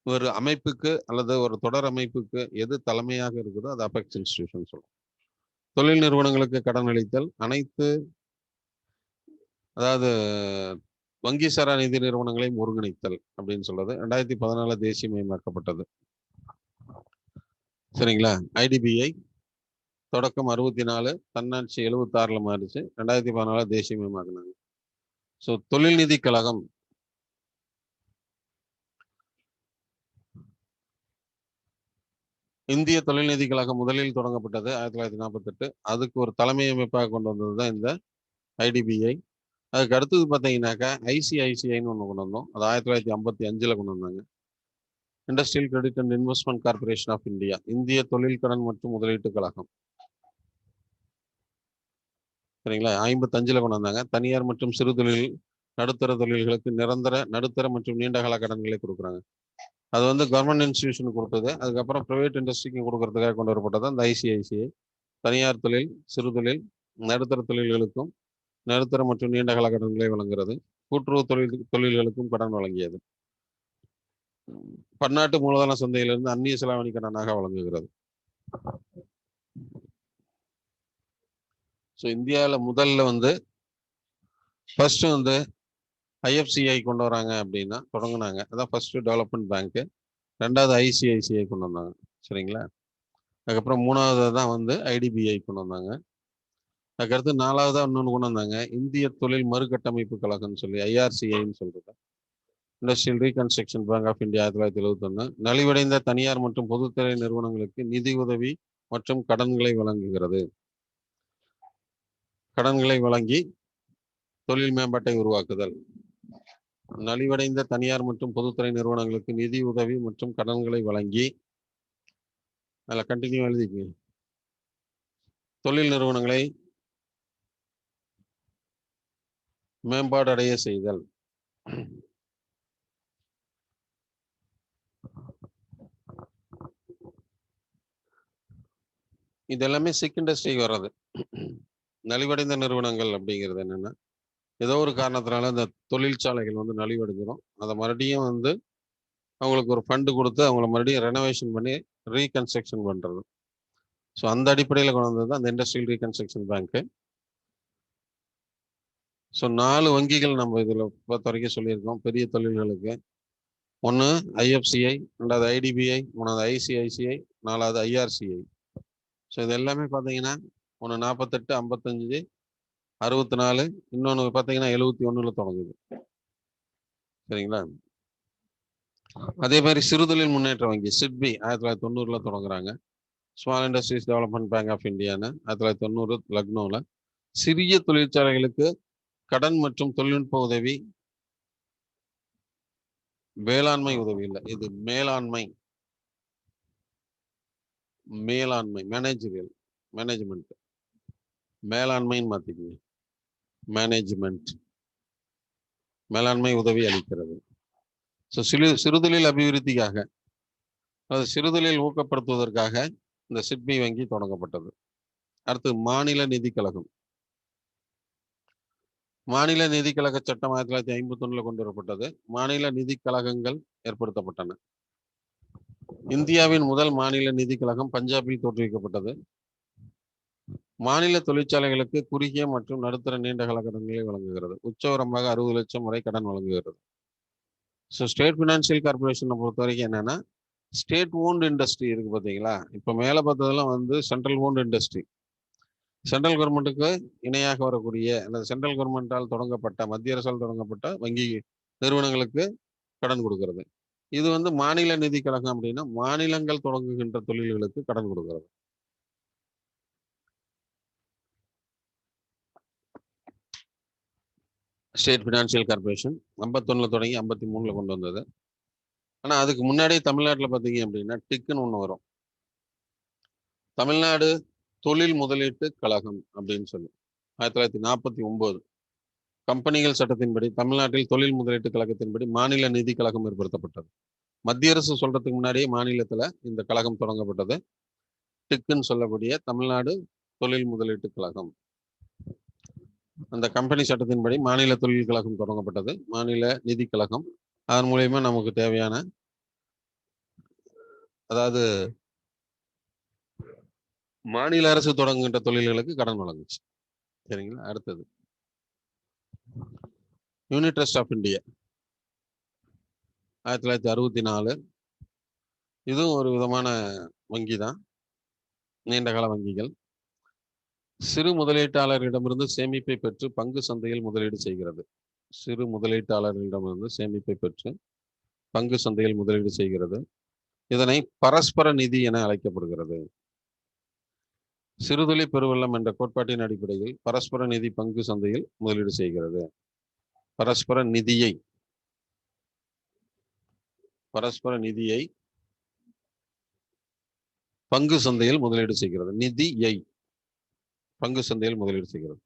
ஒரு அமைப்புக்கு அல்லது ஒரு தொடர் அமைப்புக்கு எது தலைமையாக இருக்குதோ அது அபெக்ஸ் இன்ஸ்டிடியூஷன் சொல்லுவோம். தொழில் நிறுவனங்களுக்கு கடன் அளித்தல் அனைத்து, அதாவது வங்கி சாரா நிதி நிறுவனங்களையும் ஒருங்கிணைத்தல் அப்படின்னு சொல்றது 2014 தேசியமயமாக்கப்பட்டது. சரிங்களா? ஐடிபிஐ தொடக்கம் 64, தன்னாட்சி 76ல மாறிச்சு, 2014 தேசியமயமாக்குனாங்க. ஸோ தொழில் நிதி கழகம் இந்திய தொழில் நிதி கழகம் முதலில் தொடங்கப்பட்டது 1948. அதுக்கு ஒரு தலைமை அமைப்பாக கொண்டு வந்தது தான் இந்த ஐடிபிஐ. அதுக்கு அடுத்தது பார்த்தீங்கன்னாக்கா ஐசிஐசிஐன்னு ஒன்று கொண்டு வந்தோம். அது 1955 கொண்டு வந்தாங்க. Industrial credit and investment corporation of India, இந்திய தொழில் கடன் மற்றும் முதலீட்டு கழகம். சரிங்களா? 55 கொண்டு வந்தாங்க. தனியார் மற்றும் சிறு தொழில் நடுத்தர தொழில்களுக்கு நிரந்தர, நடுத்தர மற்றும் நீண்டகால கடன்களை கொடுக்குறாங்க. அது வந்து கவர்மெண்ட் இன்ஸ்டிடியூஷன் கொடுத்தது. அதுக்கப்புறம் பிரைவேட் இண்டஸ்ட்ரிக்கு கொடுக்கறதுக்காக கொண்டு வரப்பட்டது அந்த ஐசிஐசிஐ. தனியார் தொழில், சிறு தொழில், நடுத்தர தொழில்களுக்கும் நடுத்தர மற்றும் நீண்டகால கடன்களை வழங்குகிறது. கூட்டுறவு தொழில்களுக்கும் கடன் வழங்கியது. பன்னாட்டு மூலதன சந்தையிலிருந்து அந்நிய செலாவணி கடனாக வழங்குகிறது. ஸோ இந்தியாவில் முதல்ல வந்து ஃபர்ஸ்ட் வந்து ஐஎஃப்சிஐ கொண்டு வராங்க அப்படின்னா தொடங்கினாங்க. அதான் ஃபர்ஸ்ட் டெவலப்மெண்ட் பேங்க்கு. ரெண்டாவது ஐசிஐசிஐ கொண்டு வந்தாங்க. சரிங்களா? அதுக்கப்புறம் மூணாவது தான் வந்து ஐடிபிஐ கொண்டு வந்தாங்க. அதுக்கடுத்து நாலாவதா இன்னொன்று கொண்டு வந்தாங்க, இந்திய தொழில் மறுகட்டமைப்பு கழகம்னு சொல்லி ஐஆர்சிஐன்னு சொல்றது. Industrial reconstruction bank of India 1971. நலிவடைந்த தனியார் மற்றும் பொதுத்துறை நிறுவனங்களுக்கு நிதி உதவி மற்றும் கடன்களை வழங்குகிறது. கடன்களை வழங்கி தொழில் மேம்பாட்டை உருவாக்குதல். நலிவடைந்த தனியார் மற்றும் பொதுத்துறை நிறுவனங்களுக்கு நிதி உதவி மற்றும் கடன்களை வழங்கி, அதில் கண்டினியூ எழுதிக்கங்க, தொழில் நிறுவனங்களை மேம்பாடு அடைய செய்தல். இது எல்லாமே சிக் இண்டஸ்ட்ரிக்கு வர்றது. நலிவடைந்த நிறுவனங்கள் அப்படிங்கிறது என்னன்னா, ஏதோ ஒரு காரணத்தினால இந்த தொழிற்சாலைகள் வந்து நலிவடைஞ்சிடும். அதை மறுபடியும் வந்து அவங்களுக்கு ஒரு ஃபண்டு கொடுத்து அவங்கள மறுபடியும் ரெனோவேஷன் பண்ணி ரீகன்ஸ்ட்ரக்ஷன் பண்ணுறது. ஸோ அந்த அடிப்படையில் கொண்டு வந்தது தான் அந்த இண்டஸ்ட்ரியல் ரீகன்ஸ்ட்ரக்ஷன் பேங்க்கு. ஸோ 4 வங்கிகள் நம்ம இதில் பொறுத்த வரைக்கும் சொல்லியிருக்கோம் பெரிய தொழில்களுக்கு. ஒன்று ஐஎஃப்சிஐ, ரெண்டாவது ஐடிபிஐ, மூணாவது ஐசிஐசிஐ, நாலாவது ஐஆர்சிஐ. ஸோ இது எல்லாமே பார்த்தீங்கன்னா ஒன்று 48, 55, 64, இன்னொன்று பார்த்தீங்கன்னா 71 தொடங்குது. சரிங்களா? அதே மாதிரி சிறுதொழில் முன்னேற்ற வங்கி சிட்பி 1990 தொடங்குறாங்க. Small industries development bank of இந்தியான்னு 1990 லக்னோவில். சிறிய தொழிற்சாலைகளுக்கு கடன் மற்றும் தொழில்நுட்ப உதவி, வேளாண்மை உதவி இல்லை, இது மேலாண்மை, மேனேஜ்மெண்ட், மேலாண்மைன்னு மாத்திக்கங்க, மேனேஜ்மெண்ட், மேலாண்மை உதவி அளிக்கிறது. ஸோ சிறுதொழில் அபிவிருத்திக்காக, அது சிறுதொழில் ஊக்கப்படுத்துவதற்காக இந்த சிட்பி வங்கி தொடங்கப்பட்டது. அடுத்து மாநில நிதி கழகம். மாநில நிதி கழக சட்டம் 1951 கொண்டு வரப்பட்டது. மாநில நிதி கழகங்கள் ஏற்படுத்தப்பட்டன. இந்தியாவின் முதல் மாநில நிதி கழகம் பஞ்சாபில் தோற்றுவிக்கப்பட்டது. மாநில தொழிற்சாலைகளுக்கு குறுகிய மற்றும் நடுத்தர நீண்டகால கடன்களை வழங்குகிறது. உச்சவரம்பாக 60 லட்சம் வரை கடன் வழங்குகிறது. ஸோ ஸ்டேட் ஃபினான்சியல் கார்பரேஷனை பொறுத்த வரைக்கும் என்னன்னா, ஸ்டேட் ஓன்டு இண்டஸ்ட்ரி இருக்கு பார்த்தீங்களா? இப்போ மேலே பார்த்ததெல்லாம் வந்து சென்ட்ரல் ஓன்டு இண்டஸ்ட்ரி. சென்ட்ரல் கவர்மெண்ட்டுக்கு இணையாக வரக்கூடிய அல்லது சென்ட்ரல் கவர்மெண்டால் தொடங்கப்பட்ட, மத்திய அரசால் தொடங்கப்பட்ட வங்கி நிறுவனங்களுக்கு கடன் கொடுக்கிறது. இது வந்து மாநில நிதி கழகம் அப்படின்னா மாநிலங்கள் தொடங்குகின்ற தொழில்களுக்கு கடன் கொடுக்கிறது. ஸ்டேட் ஃபினான்சியல் கார்பரேஷன் 51 தொடங்கி 53 கொண்டு வந்தது. ஆனால் அதுக்கு முன்னாடியே தமிழ்நாட்டில் பார்த்தீங்க அப்படின்னா டிக்குன்னு ஒன்று வரும், தமிழ்நாடு தொழில் முதலீட்டு கழகம் அப்படின்னு சொல்லி 1949. கம்பெனிகள் சட்டத்தின்படி தமிழ்நாட்டில் தொழில் முதலீட்டு கழகத்தின்படி மாநில நிதி கழகம் ஏற்படுத்தப்பட்டது. மத்திய அரசு சொல்றதுக்கு முன்னாடியே மாநிலத்துல இந்த கழகம் தொடங்கப்பட்டது. டிக்குன்னு சொல்லக்கூடிய தமிழ்நாடு தொழில் முதலீட்டு கழகம். அந்த கம்பெனி சட்டத்தின்படி மாநில தொழில் கழகம் தொடங்கப்பட்டது, மாநில நிதி கழகம். அதன் மூலியமா நமக்கு தேவையான, அதாவது மாநில அரசு தொடங்குகின்ற தொழில்களுக்கு கடன் வழங்குச்சு. சரிங்களா? அடுத்தது யூனிட் ட்ரஸ்ட் ஆஃப் இந்தியா 1964. இதுவும் ஒரு விதமான வங்கி தான், நீண்டகால வங்கிகள். சிறு முதலீட்டாளர்களிடமிருந்து சேமிப்பை பெற்று பங்கு சந்தையில் முதலீடு செய்கிறது. சிறு முதலீட்டாளர்களிடமிருந்து சேமிப்பை பெற்று பங்கு சந்தையில் முதலீடு செய்கிறது. இதனை பரஸ்பர நிதி என அழைக்கப்படுகிறது. சிறுதுளி பெருவெள்ளம் என்ற கோட்பாட்டின் அடிப்படையில் பரஸ்பர நிதி பங்கு சந்தையில் முதலீடு செய்கிறது. பரஸ்பர நிதியை பங்கு சந்தையில் முதலீடு செய்கிறது. நிதியை பங்கு சந்தையில் முதலீடு செய்கிறது.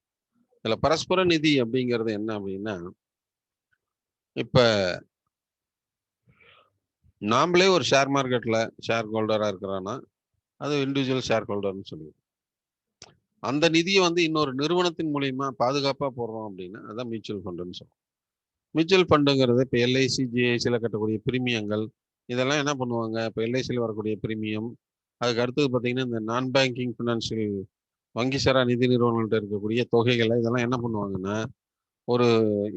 இதுல பரஸ்பர நிதி அப்படிங்கிறது என்ன அப்படின்னா, இப்ப நாமளே ஒரு ஷேர் மார்க்கெட்ல ஷேர் ஹோல்டரா இருக்கிறோன்னா அது இண்டிவிஜுவல் ஷேர் ஹோல்டர்னு சொல்லுவோம். அந்த நிதியை வந்து இன்னொரு நிறுவனத்தின் மூலியமா பாதுகாப்பா போடுறோம் அப்படின்னா அதான் மியூச்சுவல் ஃபண்டுன்னு சொல்லுவோம். மியூச்சுவல் ஃபண்டுங்கிறது இப்போ எல்ஐசி, ஜிஐசியில் கட்டக்கூடிய பிரீமியங்கள் இதெல்லாம் என்ன பண்ணுவாங்க, இப்போ எல்ஐசியில் வரக்கூடிய பிரீமியம், அதுக்கு அடுத்தது பார்த்தீங்கன்னா இந்த நான் பேங்கிங் ஃபினான்ஷியல் வங்கி சாரா நிதி நிறுவனங்கள்ட்ட இருக்கக்கூடிய தொகைகளை இதெல்லாம் என்ன பண்ணுவாங்கன்னா ஒரு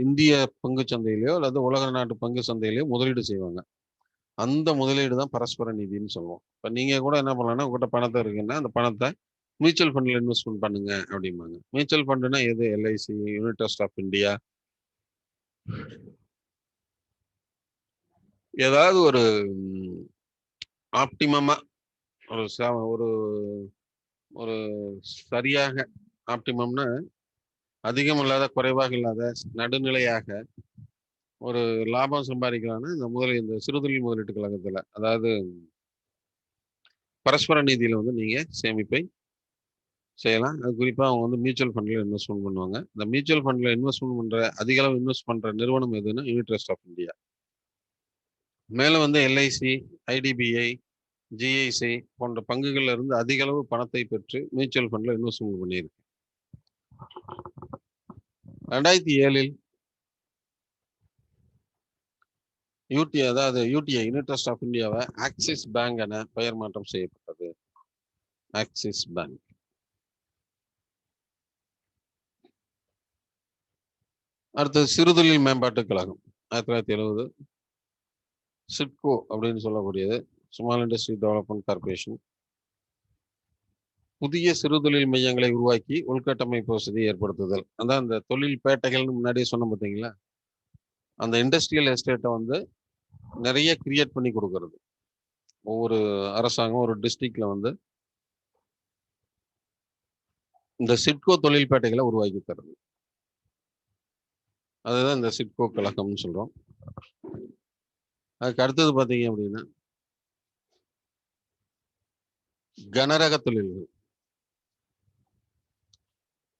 இந்திய பங்கு சந்தையிலையோ அல்லது உலக நாட்டு பங்கு சந்தையிலையோ முதலீடு செய்வாங்க. அந்த முதலீடு தான் பரஸ்பர நிதின்னு சொல்லுவோம். இப்போ நீங்கள் கூட என்ன பண்ணலாம்னா, உங்கள்கிட்ட பணத்தை இருக்குன்னா அந்த பணத்தை மியூச்சுவல் ஃபண்டில் இன்வெஸ்ட்மெண்ட் பண்ணுங்க அப்படிம்பாங்க. மியூச்சுவல் ஃபண்டுனா எது? LIC, unit trust of India, ஏதாவது ஒரு ஆப்டிமமா ஒரு ஒரு சரியாக, ஆப்டிமம்னா அதிகம் இல்லாத குறைவாக இல்லாத நடுநிலையாக ஒரு லாபம் சம்பாதிக்கலாம்னா இந்த சிறுதொழில் முதலீட்டு கழகத்துல, அதாவது பரஸ்பர நிதியில வந்து நீங்க சேமிப்பை செய்யலாம். அது குறிப்பா அவங்க வந்து மியூச்சுவல் ஃபண்ட்ல இன்வெஸ்ட்மெண்ட் பண்ணுவாங்க. இந்த மியூச்சுவல் ஃபண்ட்ல இன்வெஸ்ட்மெண்ட் பண்ற அதிக அளவு இன்வெஸ்ட் பண்ற நிறுவனம் எதுன்னா யூனிட் ட்ரஸ்ட் ஆஃப் இந்தியா. மேலும் வந்து எல்ஐசி, ஐடிபிஐ, ஜிஐசி போன்ற பங்குகள்ல இருந்து அதிக அளவு பணத்தை பெற்று மியூச்சுவல் ஃபண்ட்ல இன்வெஸ்ட்மெண்ட் பண்ணியிருக்கு. 2007 அதாவது யூடிஐ யூனிட் ட்ரஸ்ட் ஆஃப் இந்தியாவை ஆக்சிஸ் பேங்க் என பெயர் மாற்றம் செய்யப்பட்டது. Axis bank. அடுத்தது சிறுதொழில் மேம்பாட்டு கழகம் 1970. சிட்கோ அப்படின்னு சொல்லக்கூடியது, ஸ்மால் இண்டஸ்ட்ரி டெவலப்மெண்ட் கார்பரேஷன், புதிய சிறுதொழில் மையங்களை உருவாக்கி உள்கட்டமைப்பு வசதி ஏற்படுத்துதல். அதான் அந்த தொழில் பேட்டைகள்னு முன்னாடியே சொன்ன பார்த்தீங்களா, அந்த இண்டஸ்ட்ரியல் எஸ்டேட்டை வந்து நிறைய கிரியேட் பண்ணி கொடுக்கறது. ஒவ்வொரு அரசாங்கம் ஒரு டிஸ்ட்ரிக்ட்ல வந்து இந்த சிட்கோ தொழில் பேட்டைகளை உருவாக்கி தருது. அதுதான் இந்த சிட்கோ கழகம்னு சொல்றோம். அதுக்கு அடுத்தது பார்த்தீங்க அப்படின்னா கனரக தொழில்கள்.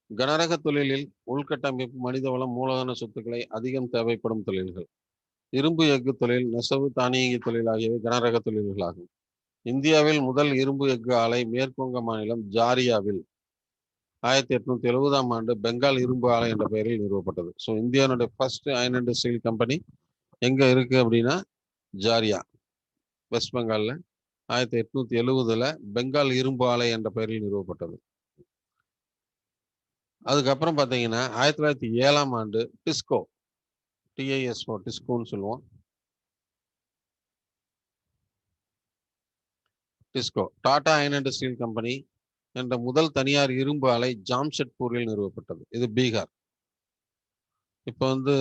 கனரக தொழிலில் உள்கட்டமைப்பு, மனித வளம், மூலதன சொத்துக்களை அதிகம் தேவைப்படும் தொழில்கள். இரும்பு எஃகு தொழில், நெசவு, தானியங்கி தொழில் ஆகியவை கனரக தொழில்களாகும். இந்தியாவில் முதல் இரும்பு எஃகு ஆலை மேற்குவங்க மாநிலம் ஜாரியாவில் 1870ஆம் ஆண்டு பெங்கால் இரும்பு ஆலை என்ற பெயரில் நிறுவப்பட்டது. ஸோ இந்தியாவுடைய first iron and steel company எங்க இருக்கு அப்படின்னா ஜாரியா, வெஸ்ட் பெங்கால்ல 1870 பெங்கால் இரும்பு ஆலை என்ற பெயரில் நிறுவப்பட்டது. அதுக்கப்புறம் பார்த்தீங்கன்னா 1907ஆம் ஆண்டு டிஸ்கோ, டிஐஎஸ்ஓ, டிஸ்கோன்னு சொல்லுவோம். Disco Tata iron and steel company என்ற முதல் தனியார் இரும்பு ஆலை ஜாம்ஷெட்பூரில் நிறுவப்பட்டது. இது பீகார். இப்போ வந்து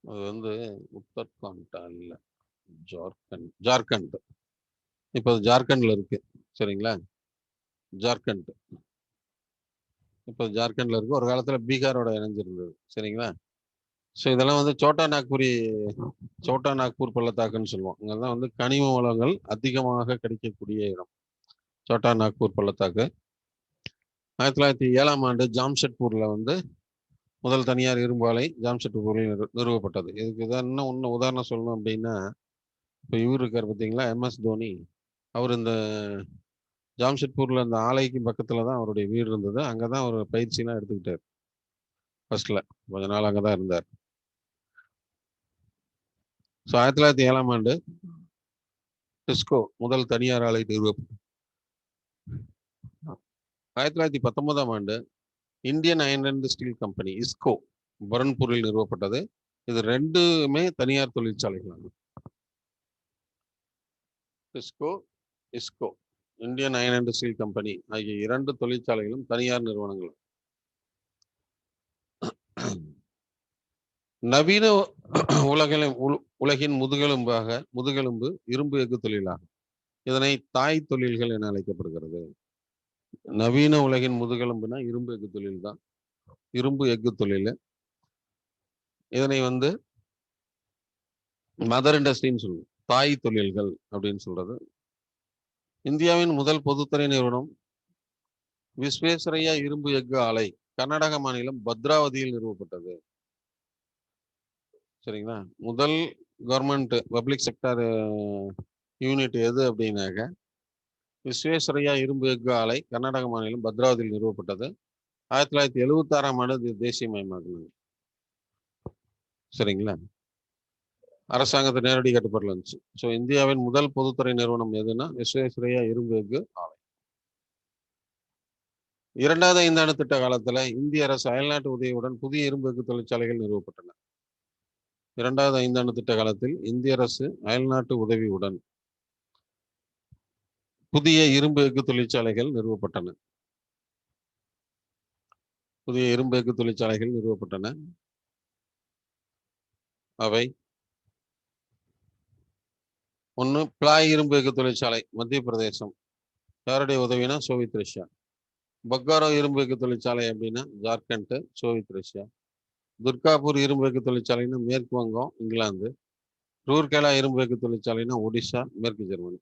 அது வந்து உத்தரகாண்ட் இல்ல, ஜார்க்கண்ட். இப்போ ஜார்க்கண்ட்ல இருக்கு. சரிங்களா? ஜார்க்கண்ட் இப்போ ஜார்க்கண்ட்ல இருக்கு. ஒரு காலத்துல பீகாரோட இணைஞ்சிருந்தது. சரிங்களா? ஸோ இதெல்லாம் வந்து சோட்டா நாக்பூர் பள்ளத்தாக்குன்னு சொல்லுவோம். இங்கெல்லாம் வந்து கனிம வளங்கள் அதிகமாக கிடைக்கக்கூடிய இடம். சோட்டா நாக்பூர் பள்ளத்தாக்கு. 1907ஆம் ஆண்டு ஜாம்ஷெட்பூர்ல வந்து முதல் தனியார் இரும்பு ஆலை ஜாம்ஷெட்பூரில் நிறுவப்பட்டது. இதுக்கு இன்னும் உதாரணம் சொல்லணும் அப்படின்னா, இப்போ இவர் இருக்கார் பார்த்தீங்களா, MS தோனி. அவர் இந்த ஜாம்ஷெட்பூர்ல அந்த ஆலைக்கு பக்கத்துல தான் அவருடைய வீடு இருந்தது. அங்கதான் அவர் பயிற்சியெல்லாம் எடுத்துக்கிட்டார். ஃபர்ஸ்ட்ல கொஞ்ச நாள் அங்கதான் இருந்தார். ஸோ 1907ஆம் ஆண்டு டிஸ்கோ முதல் தனியார் ஆலை நிறுவப்பட்டது. 1919ஆம் ஆண்டு Indian iron and steel company ISCO பரன்பூரில் நிறுவப்பட்டது. இது ரெண்டுமே தனியார் தொழிற்சாலைகள். ISCO Indian iron and steel company ஆகிய இரண்டு தொழிற்சாலைகளும் தனியார் நிறுவனங்கள். நவீன உலகின் முதுகெலும்பு இரும்பு எஃகு தொழிலாகும். இதனை தாய் தொழில்கள் என அழைக்கப்படுகிறது. நவீன உலகின் முதுகெலும்புனா இரும்பு எஃகு தொழில் தான். இரும்பு எஃகு தொழில். இதனை வந்து மதர் இண்டஸ்ட்ரின்னு சொல்லுவோம். தாய் தொழில்கள் அப்படின்னு சொல்றது. இந்தியாவின் முதல் பொதுத்துறை நிறுவனம் விஸ்வேஸ்வரையா இரும்பு எஃகு ஆலை கர்நாடக மாநிலம் பத்ராவதியில் நிறுவப்பட்டது. சரிங்களா? முதல் கவர்மெண்ட் பப்ளிக் செக்டர் யூனிட் எது அப்படின்னாக்க விஸ்வேஸ்வரையா இரும்பு எஃகு ஆலை கர்நாடக மாநிலம் பத்ராவதியில் நிறுவப்பட்டது. 1976ஆம் ஆண்டு தேசியமயமாக்குனாங்க. சரிங்களா? அரசாங்கத்தை நேரடி கட்டுப்பாட்டில் இருந்துச்சு. ஸோ இந்தியாவின் முதல் பொதுத்துறை நிறுவனம் எதுனா விஸ்வேஸ்வரையா இரும்பு எஃகு ஆலை. 2வது ஐந்தாண்டு திட்ட காலத்துல இந்திய அரசு அயல்நாட்டு உதவியுடன் புதிய இரும்பு எஃகு தொழிற்சாலைகள் நிறுவப்பட்டன. 2வது ஐந்தாண்டு திட்ட காலத்தில் இந்திய அரசு அயல்நாட்டு உதவியுடன் புதிய இரும்பு எஃகு தொழிற்சாலைகள் நிறுவப்பட்டன. அவை 1 பிளாய் இரும்பு எஃகு தொழிற்சாலை மத்திய பிரதேசம். யாருடைய உதவினா சோவியத் ரஷ்யா. பக்காரோ இரும்பு எஃகு தொழிற்சாலை அப்படின்னா ஜார்க்கண்ட், சோவியத் ரஷ்யா. துர்காபூர் இரும்பு எஃகு தொழிற்சாலைன்னா மேற்கு வங்கம், இங்கிலாந்து. ரூர்கேலா இரும்பு எஃகு தொழிற்சாலைன்னா ஒடிசா, மேற்கு ஜெர்மனி.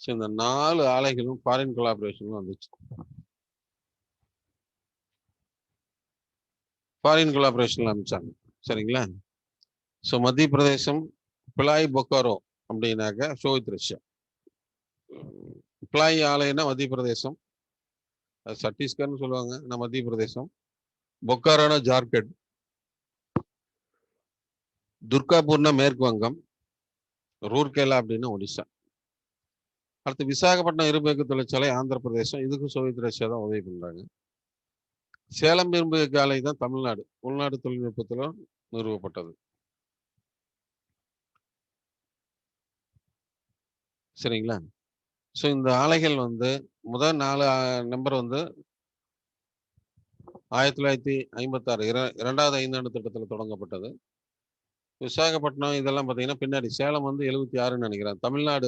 ஸோ இந்த 4 ஆலைகளும் ஃபாரின் கொலாபரேஷன்ல வந்துச்சு. ஃபாரின் கொலாபரேஷன்ல அமைச்சாங்க. சரிங்களா? ஸோ மத்திய பிரதேசம் பிளாய் பொக்காரோ அப்படின்னாக்க சோவியத் ரஷ்யா. பிளாய் ஆலைன்னா மத்திய பிரதேசம், சத்தீஸ்கர்னு சொல்லுவாங்க, நான் மத்திய பிரதேசம். பொக்காரோனா ஜார்க்கண்ட். துர்காபூர்னா மேற்கு வங்கம். ரூர்கேலா அப்படின்னா ஒடிசா. அடுத்து விசாகப்பட்டினம் இரும்பு எஃகு தொழிற்சாலை ஆந்திர பிரதேசம். இதுக்கும் சோவியத் ரஷ்யா தான் உதவி பண்றாங்க. சேலம் இரும்பு எஃகு ஆலை தான் தமிழ்நாடு. உள்நாடு தொழில்நுட்பத்தில் நிறுவப்பட்டது. சரிங்களா? ஸோ இந்த ஆலைகள் வந்து முதல் 4 நம்பர் வந்து 1956 2வது ஐந்தாண்டு திட்டத்தில் தொடங்கப்பட்டது. விசாகப்பட்டினம் இதெல்லாம் பார்த்தீங்கன்னா பின்னாடி. சேலம் வந்து 76ன்னு நினைக்கிறேன். தமிழ்நாடு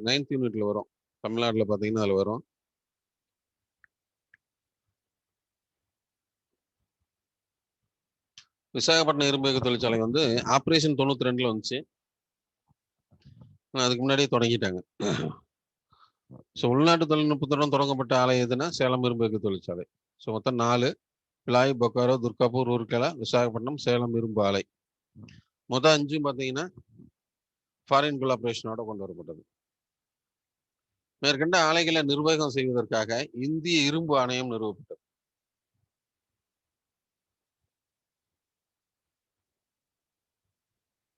9th யூனிட்ல வரும். தமிழ்நாட்டில் பார்த்தீங்கன்னா அதில் வரும். விசாகப்பட்டினம் இரும்பு எஃகு தொழிற்சாலை வந்து ஆப்ரேஷன் 92ல வந்துச்சு. அதுக்கு முன்னாடியே தொடங்கிட்டாங்க. ஸோ உள்நாட்டு தொழில்நுட்பத்துடன் தொடங்கப்பட்ட ஆலை எதுனா சேலம் இரும்பு எஃகு தொழிற்சாலை. ஸோ மொத்தம் 4: பிளாய், பொக்காரோ, துர்காப்பூர், ரூர்கேலா, விசாகப்பட்டினம், சேலம் இரும்பு ஆலை. மொதல் 5 பார்த்தீங்கன்னா ஃபாரின் கொலாபரேஷனோட கொண்டு வரப்பட்டது. மேற்கண்ட ஆலைகளை நிர்வாகம் செய்வதற்காக இந்திய இரும்பு ஆணையம் நிறுவப்பட்டது.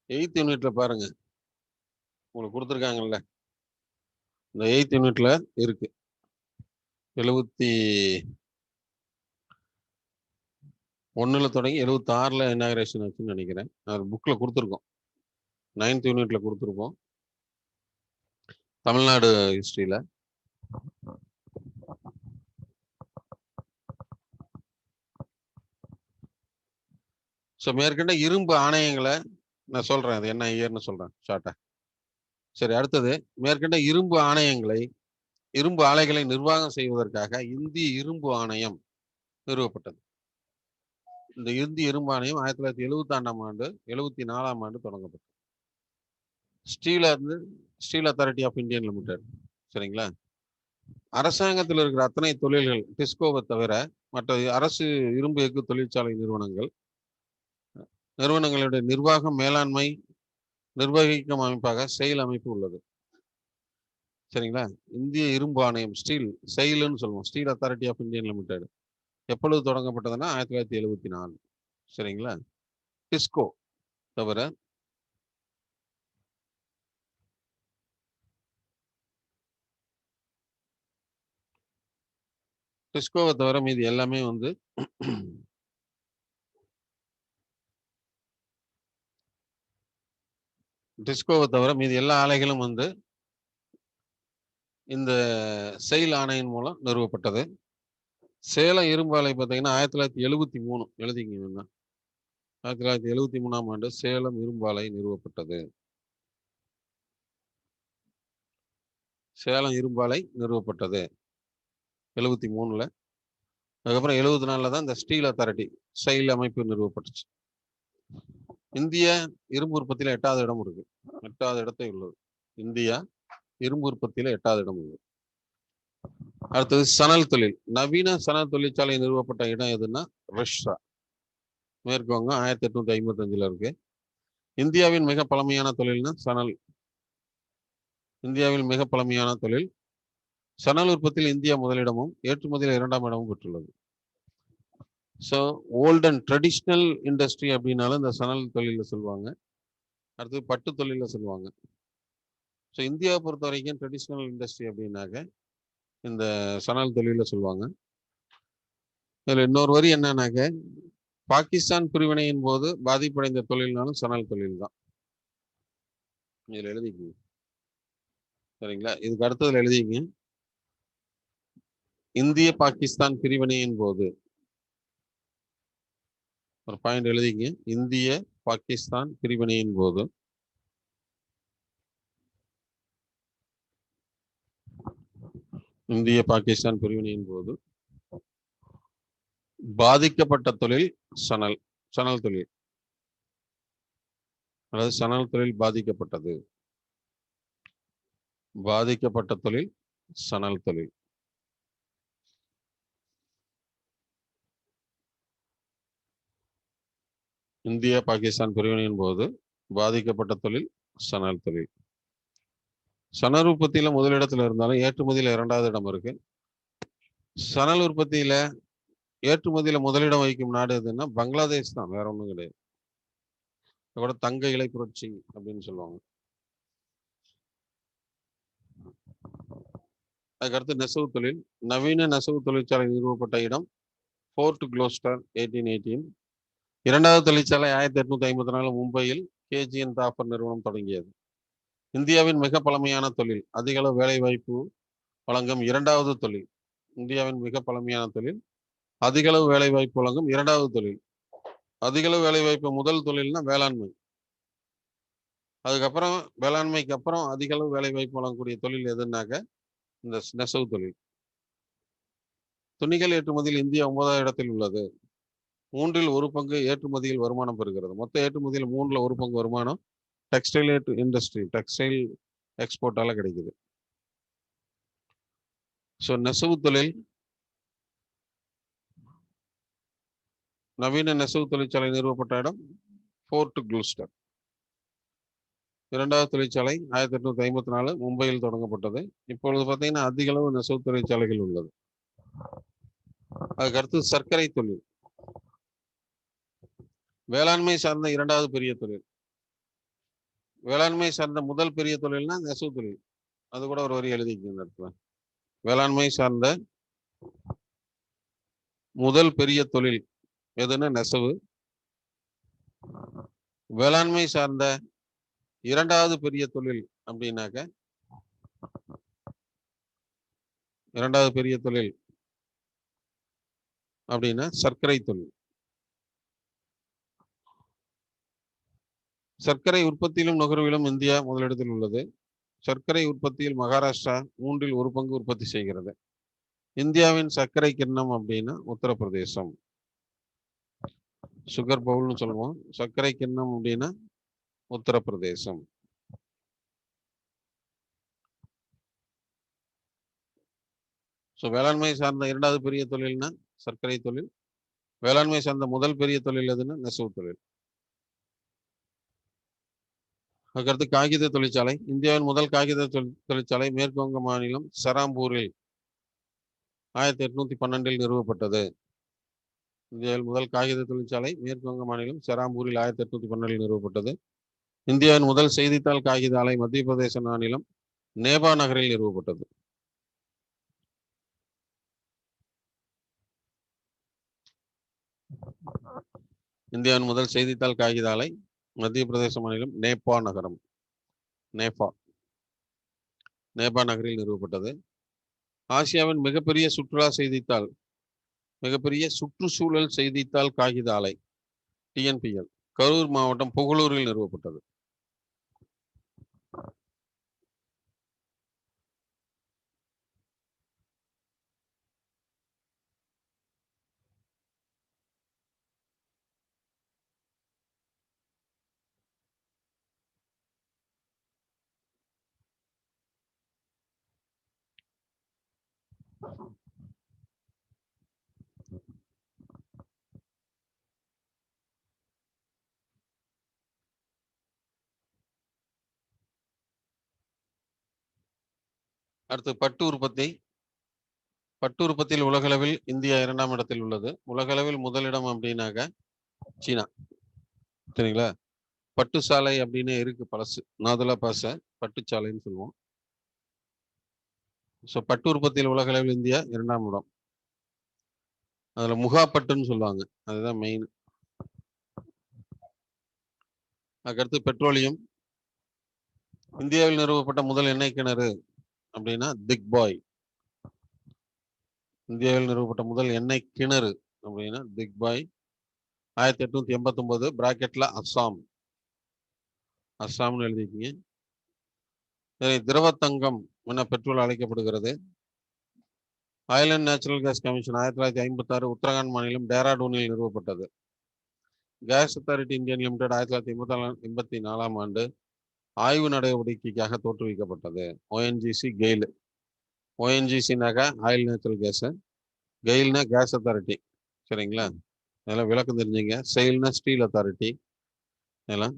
எய்த் யூனிட்ல பாருங்க, உங்களுக்கு கொடுத்துருக்காங்கல்ல, இந்த 8th யூனிட்ல இருக்கு. 71ல தொடங்கி 76ல இனாகிரேஷன் ஆச்சுன்னு நினைக்கிறேன். அது புக்ல கொடுத்துருக்கோம். 9th யூனிட்ல கொடுத்துருக்கோம், தமிழ்நாடு ஹிஸ்டரியில. ஸோ மேற்கண்ட இரும்பு ஆணையங்களை நான் சொல்றேன், அது என்ன இயர்னு சொல்றேன் ஷார்ட்டா. சரி, அடுத்தது மேற்கண்ட இரும்பு ஆலைகளை நிர்வாகம் செய்வதற்காக இந்திய இரும்பு ஆணையம் நிறுவப்பட்டது. இந்த இந்திய இரும்பு ஆணையம் 1974ஆம் ஆண்டு 74ஆம் ஆண்டு தொடங்கப்பட்டது. Steel authority of Indian limited. சரிங்களா? அரசாங்கத்தில் இருக்கிற அத்தனை தொழில்கள் டிஸ்கோவை தவிர மற்ற அரசு இரும்பு எஃகு தொழிற்சாலை நிறுவனங்களுடைய நிர்வாகம் மேலாண்மை நிர்வகிக்கும் அமைப்பாக செயல் அமைப்பு உள்ளது. சரிங்களா? இந்திய இரும்பு ஆணையம் ஸ்டீல் செயல்னு சொல்லுவோம், steel authority of Indian limited எப்பொழுது தொடங்கப்பட்டதுன்னா 1974. சரிங்களா? டிஸ்கோ தவிர டிஸ்கோவை தவிர மீது எல்லாமே வந்து டிஸ்கோவை தவிர மீது எல்லா ஆலைகளும் வந்து இந்த செயல் ஆணையின் மூலம் நிறுவப்பட்டது. சேலம் இரும்பு ஆலை பார்த்தீங்கன்னா 1973 எழுதிங்க. 1973ஆம் ஆண்டு சேலம் இரும்பு ஆலை நிறுவப்பட்டது. சேலம் இரும்பு ஆலை நிறுவப்பட்டது 73ல. அதுக்கப்புறம் 74ல தான் இந்த ஸ்டீல் அத்தாரிட்டி செயல் அமைப்பு நிறுவப்பட்டுச்சு. இந்தியா இரும்பு உற்பத்தியில 8வது இடம் இருக்கு. 8வது இடத்தை உள்ளது. இந்தியா இரும்பு உற்பத்தியில 8வது இடம் உள்ளது. அடுத்தது சணல் தொழில். நவீன சணல் தொழிற்சாலை நிறுவப்பட்ட இடம் எதுன்னா ரஷ்யா, மேற்கு வங்கம், 1855ல இருக்கு. இந்தியாவின் மிக பழமையான தொழில்னா சணல். இந்தியாவில் மிக பழமையான தொழில் சணல் உற்பத்தியில் இந்தியா முதலிடமும் ஏற்றுமதியில் 2ஆம் இடமும் பெற்றுள்ளது. So old and traditional industry அப்படின்னாலும் இந்த சணல் தொழில சொல்லுவாங்க. அடுத்தது பட்டு தொழில சொல்லுவாங்க. ஸோ இந்தியாவை பொறுத்த வரைக்கும் ட்ரெடிஷ்னல் இண்டஸ்ட்ரி அப்படின்னாக்க இந்த சணல் தொழில சொல்லுவாங்க. இதில் இன்னொரு வரி என்னன்னாக்க பாகிஸ்தான் பிரிவினையின் போது பாதிப்படைந்த தொழில்னாலும் சணல் தொழில் தான். இதில் எழுதிக்கங்க. சரிங்களா? இதுக்கு அடுத்ததுல எழுதிங்க. இந்திய பாகிஸ்தான் பிரிவினையின் போது ஒரு பாயிண்ட் எழுதிங்க. இந்திய பாகிஸ்தான் பிரிவினையின் போது இந்திய பாகிஸ்தான் பிரிவினையின் போது பாதிக்கப்பட்ட தொழில் சணல் தொழில். அதாவது சணல் தொழில் பாதிக்கப்பட்டது. பாதிக்கப்பட்ட தொழில் சணல் தொழில். இந்திய பாகிஸ்தான் பிரிவினையின் போது பாதிக்கப்பட்ட தொழில் சணல் தொழில். சணல் உற்பத்தியில முதலிடத்துல இருந்தாலும் ஏற்றுமதியில 2வது இடம் இருக்கு. சணல் உற்பத்தியில ஏற்றுமதியில முதலிடம் வகிக்கும் நாடு எதுன்னா பங்களாதேஷ் தான், வேற ஒன்றும் கிடையாது. கூட தங்க இலை புரட்சி அப்படின்னு சொல்லுவாங்க. அதுக்கடுத்து நெசவு தொழில். நவீன நெசவு தொழிற்சாலை நிறுவப்பட்ட இடம் போர்ட் குளோஸ்டர் 1818. 2வது தொழிற்சாலை 1854 மும்பையில் கேஜிஎன் தாப்பர் நிறுவனம் தொடங்கியது. இந்தியாவின் மிக பழமையான தொழில் அதிக அளவு வேலை வாய்ப்பு வழங்கும் 2வது தொழில். இந்தியாவின் மிக பழமையான தொழில் அதிக அளவு வேலை வாய்ப்பு வழங்கும் 2வது தொழில். அதிக அளவு வேலை வாய்ப்பு முதல் தொழில்னா வேளாண்மை. அதுக்கப்புறம் வேளாண்மைக்கு அப்புறம் அதிக அளவு வேலை வாய்ப்பு வழங்கக்கூடிய தொழில் எதுனாக்க இந்த நெசவு தொழில். துணிகள் ஏற்றுமதியில் இந்தியா 9வது இடத்தில் உள்ளது. 3ல் 1 பங்கு ஏற்றுமதியில் வருமானம் பெறுகிறது. மொத்த ஏற்றுமதியில் 3ல் 1 பங்கு வருமானம் டெக்ஸ்டைல் இண்டஸ்ட்ரி, டெக்ஸ்டைல் எக்ஸ்போர்ட்டால கிடைக்குது. ஸோ நெசவு தொழில், நவீன நெசவு தொழிற்சாலை நிறுவப்பட்ட இடம் போர்ட் குளோஸ்டர். 2வது தொழிற்சாலை 1854 மும்பையில் தொடங்கப்பட்டது. இப்பொழுது பார்த்தீங்கன்னா அதிக அளவு நெசவு தொழிற்சாலைகள் உள்ளது. அதுக்கடுத்து சர்க்கரை தொழில். வேளாண்மை சார்ந்த 2வது பெரிய தொழில். வேளாண்மை சார்ந்த முதல் பெரிய தொழில்னா நெசவு தொழில். அது கூட ஒரு வரி எழுதிக்க இந்த இடத்துல. வேளாண்மை சார்ந்த முதல் பெரிய தொழில் எதுன்னா நெசவு. வேளாண்மை சார்ந்த 2வது பெரிய தொழில் அப்படின்னாக்க 2வது பெரிய தொழில் அப்படின்னா சர்க்கரை தொழில். சர்க்கரை உற்பத்தியிலும் நுகர்விலும் இந்தியா முதலிடத்தில் உள்ளது. சர்க்கரை உற்பத்தியில் மகாராஷ்டிரா 3ல் 1 பங்கு உற்பத்தி செய்கிறது. இந்தியாவின் சர்க்கரை கிண்ணம் அப்படின்னா உத்தரப்பிரதேசம். சுகர் பவுல்னு சொல்லுவோம். சர்க்கரை கிண்ணம் அப்படின்னா உத்தரப்பிரதேசம். ஸோ வேளாண்மை சார்ந்த இரண்டாவது பெரிய தொழில்னா சர்க்கரை தொழில். வேளாண்மை சார்ந்த முதல் பெரிய தொழில் எதுன்னா நெசவு தொழில். அதுக்கடுத்து காகித தொழிற்சாலை. இந்தியாவின் முதல் காகித தொழிற்சாலை மேற்கு வங்க மாநிலம் செராம்பூரில் 1812 நிறுவப்பட்டது. இந்தியாவில் முதல் காகித தொழிற்சாலை மேற்கு வங்க மாநிலம் செராம்பூரில் 1812 நிறுவப்பட்டது. இந்தியாவின் முதல் செய்தித்தாள் காகித ஆலை மத்திய பிரதேச மாநிலம் நேபா நகரில் நிறுவப்பட்டது. இந்தியாவின் முதல் செய்தித்தாள் காகித ஆலை மத்திய பிரதேச மாநிலம் நேபா நகரம் நேபா நகரில் நிறுவப்பட்டது. ஆசியாவின் மிகப்பெரிய சுற்றுலா செய்தித்தாள் மிகப்பெரிய சுற்றுச்சூழல் செய்தித்தாள் காகித ஆலை டிஎன்பிஎல் கரூர் மாவட்டம் புகழூரில் நிறுவப்பட்டது. அடுத்து பட்டு உற்பத்தி. பட்டு உற்பத்தியில் உலகளவில் இந்தியா 2ஆம் இடத்தில் உள்ளது. உலகளவில் முதலிடம் அப்படின்னாக்க சீனா. சரிங்களா? பட்டு சாலை அப்படின்னு இருக்கு பழசு, நாதுலா பாச பட்டுச்சாலைன்னு சொல்லுவோம். ஸோ பட்டு உற்பத்தியில் உலகளவில் இந்தியா 2ஆம் இடம். அதுல முகா பட்டுன்னு சொல்லுவாங்க, அதுதான் மெயின். அதுக்கடுத்து பெட்ரோலியம். இந்தியாவில் நிறுவப்பட்ட முதல் எண்ணெய் கிணறு அப்படின்னா திக்பாய். இந்தியாவில் நிறுவப்பட்ட முதல் எண்ணெய் கிணறு அப்படின்னா திக்பாய். 1889 பிராக்கெட்ல அஸ்ஸாம்னு எழுதிக்கிங்க. திரவத்தங்கம் என பெட்ரோல் அழைக்கப்படுகிறது. Oil and natural gas commission 1956 Uttarakhand மாநிலம் டேராடூனில் நிறுவப்பட்டது. கேஸ் அத்தாரிட்டி இந்தியன் லிமிடெட் 1984ஆம் ஆண்டு ஆய்வு நடவடிக்கைக்காக தோற்றுவிக்கப்பட்டது. ONGC GAIL. ஓஎன்ஜிசினாக்க ஆயில் நேச்சுரல் கேஸ், கெயில்னா கேஸ் அத்தாரிட்டி. சரிங்களா? அதெல்லாம் விளக்கம் தெரிஞ்சுங்க. செயில்னா ஸ்டீல் அத்தாரிட்டி. இதெல்லாம்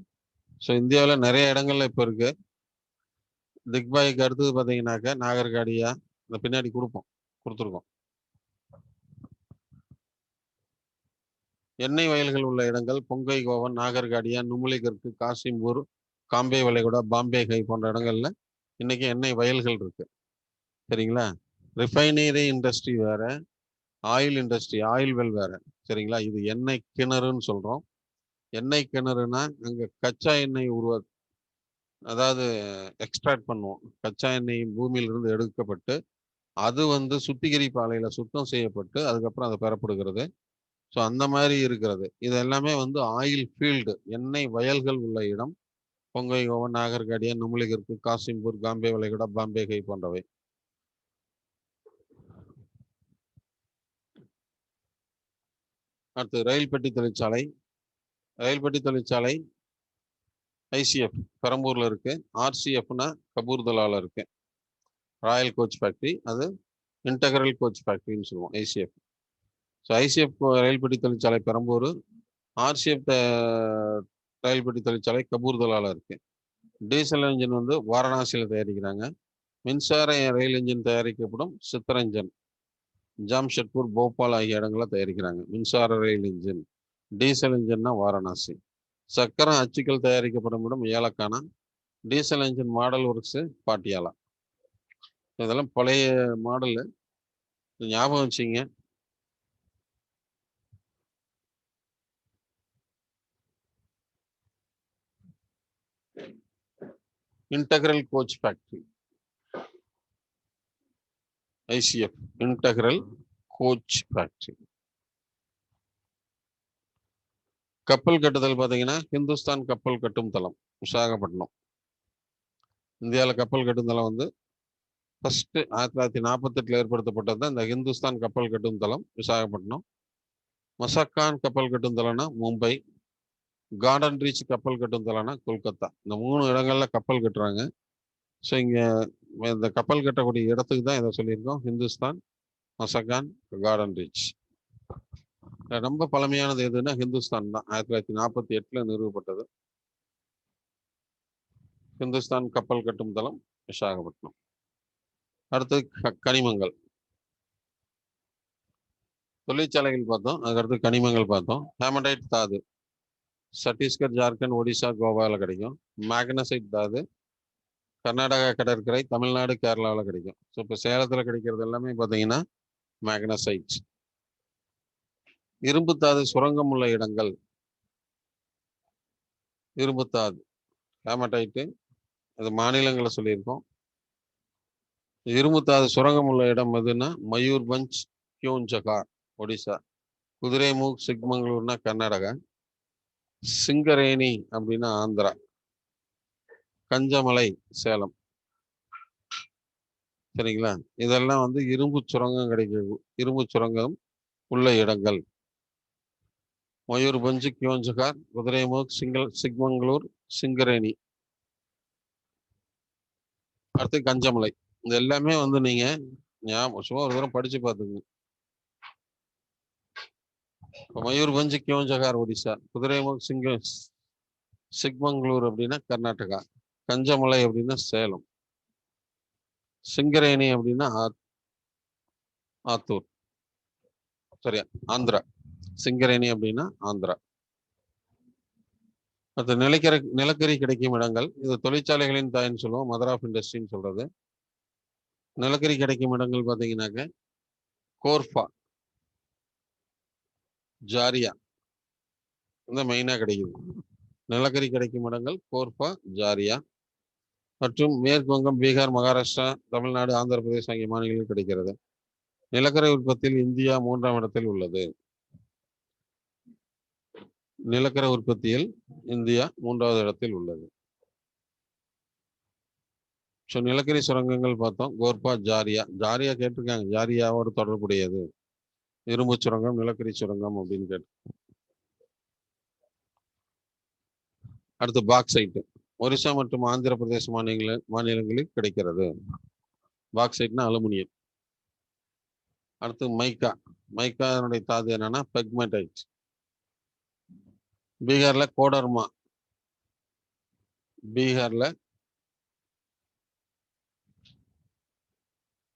ஸோ இந்தியாவில் நிறைய இடங்கள்ல இப்போ இருக்கு. திக்பாய்க்கு அடுத்தது பார்த்தீங்கன்னாக்க நாகர்காடியா, இந்த பின்னாடி கொடுத்துருக்கோம். எண்ணெய் வயல்கள் உள்ள இடங்கள் பொங்கை கோவன், நாகர்காடியா, நுமலிகர்க்கு, காசிம்பூர், காம்பே வளைகுடா, பாம்பே கை போன்ற இடங்கள்ல இன்னைக்கு எண்ணெய் வயல்கள் இருக்கு. சரிங்களா? ரிஃபைனரி இண்டஸ்ட்ரி வேற, ஆயில் இண்டஸ்ட்ரி, ஆயில் வெல் வேற. சரிங்களா? இது எண்ணெய் கிணறுன்னு சொல்றோம். எண்ணெய் கிணறுனா அங்க கச்சா எண்ணெய் அதாவது எக்ஸ்ட்ராக்ட் பண்ணுவோம். கச்சா எண்ணெய் பூமியிலிருந்து எடுக்கப்பட்டு அது சுத்திகரிப்பு ஆலையில சுத்தம் செய்யப்பட்டு அதுக்கப்புறம் அது பெறப்படுகிறது. ஸோ அந்த மாதிரி இருக்கிறது. இது எல்லாமே ஆயில் ஃபீல்டு, எண்ணெய் வயல்கள் உள்ள இடம். பொங்கை கோவன், நாகர்காடியா, நுமலிகர்க்கு, காசிம்பூர், காம்பே வளைகுடா, பாம்பே கை போன்றவை. அடுத்து ரயில் பெட்டி தொழிற்சாலை. ரயில் பெட்டி தொழிற்சாலை ஐசிஎஃப் பெரம்பூர்ல இருக்கு. ஆர்சிஎஃப்னா கபூர்தலால இருக்கு. ராயல் கோச் ஃபேக்டரி, அது இன்டெகிரல் கோச் ஃபேக்டரின்னு சொல்லுவோம் ஐசிஎஃப். ஸோ ஐசிஎஃப் ரயில் பெட்டி தொழிற்சாலை பெரம்பூர், ஆர்சிஎஃப் ரயில் பெட்டி தொழிற்சாலை கபூர்தலால இருக்கு. டீசல் என்ஜின் வாரணாசியில் தயாரிக்கிறாங்க. மின்சார ரயில் என்ஜின் தயாரிக்கப்படும் சித்தரஞ்சன், ஜாம்ஷெட்பூர், போபால் ஆகிய இடங்களில் தயாரிக்கிறாங்க மின்சார ரயில் இன்ஜின். டீசல் இன்ஜின்னா வாரணாசி. சக்கரம் அச்சுக்கள் தயாரிக்கப்படும் இடம் ஏலக்கானா. Diesel engine model works Patiala. இதெல்லாம் பழைய மாடலு, ஞாபகம் வச்சுங்க. Integral coach factory ICF, integral coach factory. கப்பல் கட்டுதல் பார்த்தீங்கன்னா ஹிந்துஸ்தான் கப்பல் கட்டும் தளம் விசாகப்பட்டினம். இந்தியாவில் கப்பல் கட்டும் தளம் ஃபர்ஸ்ட் 1948 ஏற்படுத்தப்பட்டது தான் இந்த ஹிந்துஸ்தான் கப்பல் கட்டும் தளம் விசாகப்பட்டினம். மசக்கான் கப்பல் கட்டும் தளம்னா மும்பை. கார்டன் ரீச் கப்பல் கட்டும் தளம்னா கொல்கத்தா. இந்த 3 இடங்கள்ல கப்பல் கட்டுறாங்க. ஸோ இங்க இந்த கப்பல் கட்டக்கூடிய இடத்துக்கு தான் இதை சொல்லியிருக்கோம், ஹிந்துஸ்தான் மசகான், கார்டன் ரீச். ரொம்ப பழமையானது எதுன்னா ஹிந்துஸ்தான் தான். 1948 நிறுவப்பட்டது. ஹிந்துஸ்தான் கப்பல் கட்டும் தளம் விசாகப்பட்டினம். அடுத்து கனிமங்கள், தொழிற்சாலைகள் பார்த்தோம். அதுக்கடுத்து கனிமங்கள் பார்த்தோம். ஹேமடைட் தாது சத்தீஸ்கர், ஜார்க்கண்ட், ஒடிசா, கோவாவில் கிடைக்கும். மேக்னசைட் தாது கர்நாடகா கடற்கரை, தமிழ்நாடு, கேரளாவில் கிடைக்கும். ஸோ இப்போ சேலத்தில் கிடைக்கிறது எல்லாமே பார்த்தீங்கன்னா மேக்னசைட். இரும்புத்தாது சுரங்கம் உள்ள இடங்கள், இரும்புத்தாது ஹேமடைட்டு, அது மாநிலங்களை சொல்லியிருக்கோம். இரும்புத்தாது சுரங்கம் உள்ள இடம் எதுன்னா மயூர்பஞ்ச், கியோன்ஜகார் ஒடிசா, குதிரைமுக், சிக்மங்களூர்னா கர்நாடகா, சிங்கரேணி அப்படின்னா ஆந்திரா, கஞ்சமலை சேலம். சரிங்களா? இதெல்லாம் வந்து இரும்பு சுரங்கம் இரும்பு சுரங்கம் உள்ள இடங்கள். மயூர்பஞ்ச், கியோன்ஜகார், குதிரைமுக், சிக்மங்களூர், சிங்கரேணி, அடுத்து கஞ்சமலை. இது எல்லாமே வந்து நீங்க சும்மா ஒரு தூரம் படிச்சு பார்த்துங்க. மயூர்பஞ்ச், கியோன்ஜகார் ஒடிசா, குதிரைமுக், சிக்மங்களூர் அப்படின்னா கர்நாடகா, கஞ்சமலை அப்படின்னா சேலம், சிங்கரேணி அப்படின்னா ஆத்தூர், சரியா, ஆந்திரா. சிங்கரேணி அப்படின்னா ஆந்திரா. அது நிலக்கரி கிடைக்கும் இடங்கள். இது தொழிற்சாலைகளின் தாயின்னு சொல்லுவோம், மதர் ஆஃப் இண்டஸ்ட்ரின்னு சொல்றது. நிலக்கரி கிடைக்கும் இடங்கள் பார்த்தீங்கன்னாக்க கோர்ஃபா, ஜாரியா இந்த மெயினாக கிடைக்குது. நிலக்கரி கிடைக்கும் இடங்கள் கோர்ஃபா, ஜாரியா மற்றும் மேற்கு வங்கம், பீகார், மகாராஷ்டிரா, தமிழ்நாடு, ஆந்திர பிரதேசம் ஆகிய மாநிலங்களில் கிடைக்கிறது. நிலக்கரி உற்பத்தியில் இந்தியா 3ஆம் இடத்தில் உள்ளது. நிலக்கரி உற்பத்தியில் இந்தியா 3வது இடத்தில் உள்ளது. ஸோ நிலக்கரி சுரங்கங்கள் பார்த்தோம். கோர்பா, ஜாரியா. ஜாரியா கேட்டிருக்காங்க, ஜாரியாவோடு தொடர்புடையது. இரும்பு சுரங்கம், நிலக்கரி சுரங்கம் அப்படின்னு கேட்டு. அடுத்து பாக்சைட், ஒரிசா மற்றும் ஆந்திர பிரதேச மாநிலங்களில் கிடைக்கிறது. பாக்சைட்னா அலுமினியம். அடுத்து மைக்கா, மைக்கானுடைய தாது என்னன்னா பெக்மெடைட். பீகார்ல கோடர்மா, பீகார்ல